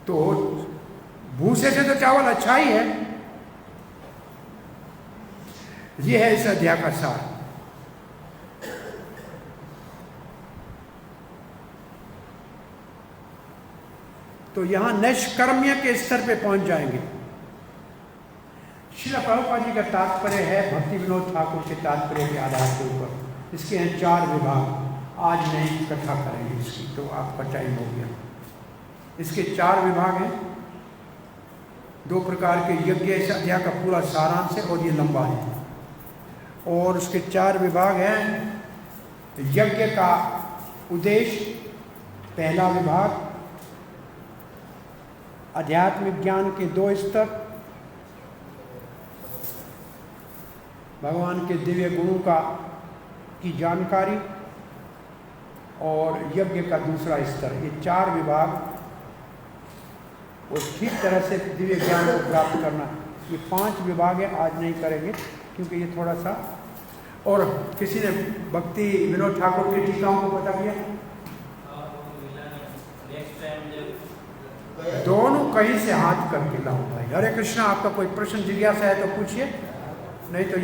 तो भूसे से तो चावल अच्छा ही है। यह है इस अध्याय का सार। तो यहां नैष्कर्म्य के स्तर पे पहुंच जाएंगे। श्रील प्रभुपाद जी का तात्पर्य है भक्ति विनोद ठाकुर के तात्पर्य के आधार के ऊपर। इसके हैं 4 विभाग। आज नहीं कथा करेंगे इसकी, तो आपका टाइम हो गया। इसके 4 विभाग हैं, 2 प्रकार के यज्ञ। इस अध्याय का पूरा सारांश है और ये लंबा है। और उसके 4 विभाग हैं। यज्ञ का उद्देश्य, पहला विभाग आध्यात्मिक ज्ञान के 2 स्तर, भगवान के दिव्य गुणों की जानकारी, और यज्ञ का दूसरा स्तर। ये 4 विभाग और ठीक तरह से दिव्य ज्ञान को प्राप्त करना। ये 5 विभाग है, आज नहीं करेंगे क्योंकि ये थोड़ा सा। और किसी ने भक्ति विनोद ठाकुर की टीकाओं को बता दिया? दोनों कहीं से हाथ करके लाओ भाई। हरे कृष्णा। आपका कोई प्रश्न जिज्ञासा है तो पूछिए, नहीं तो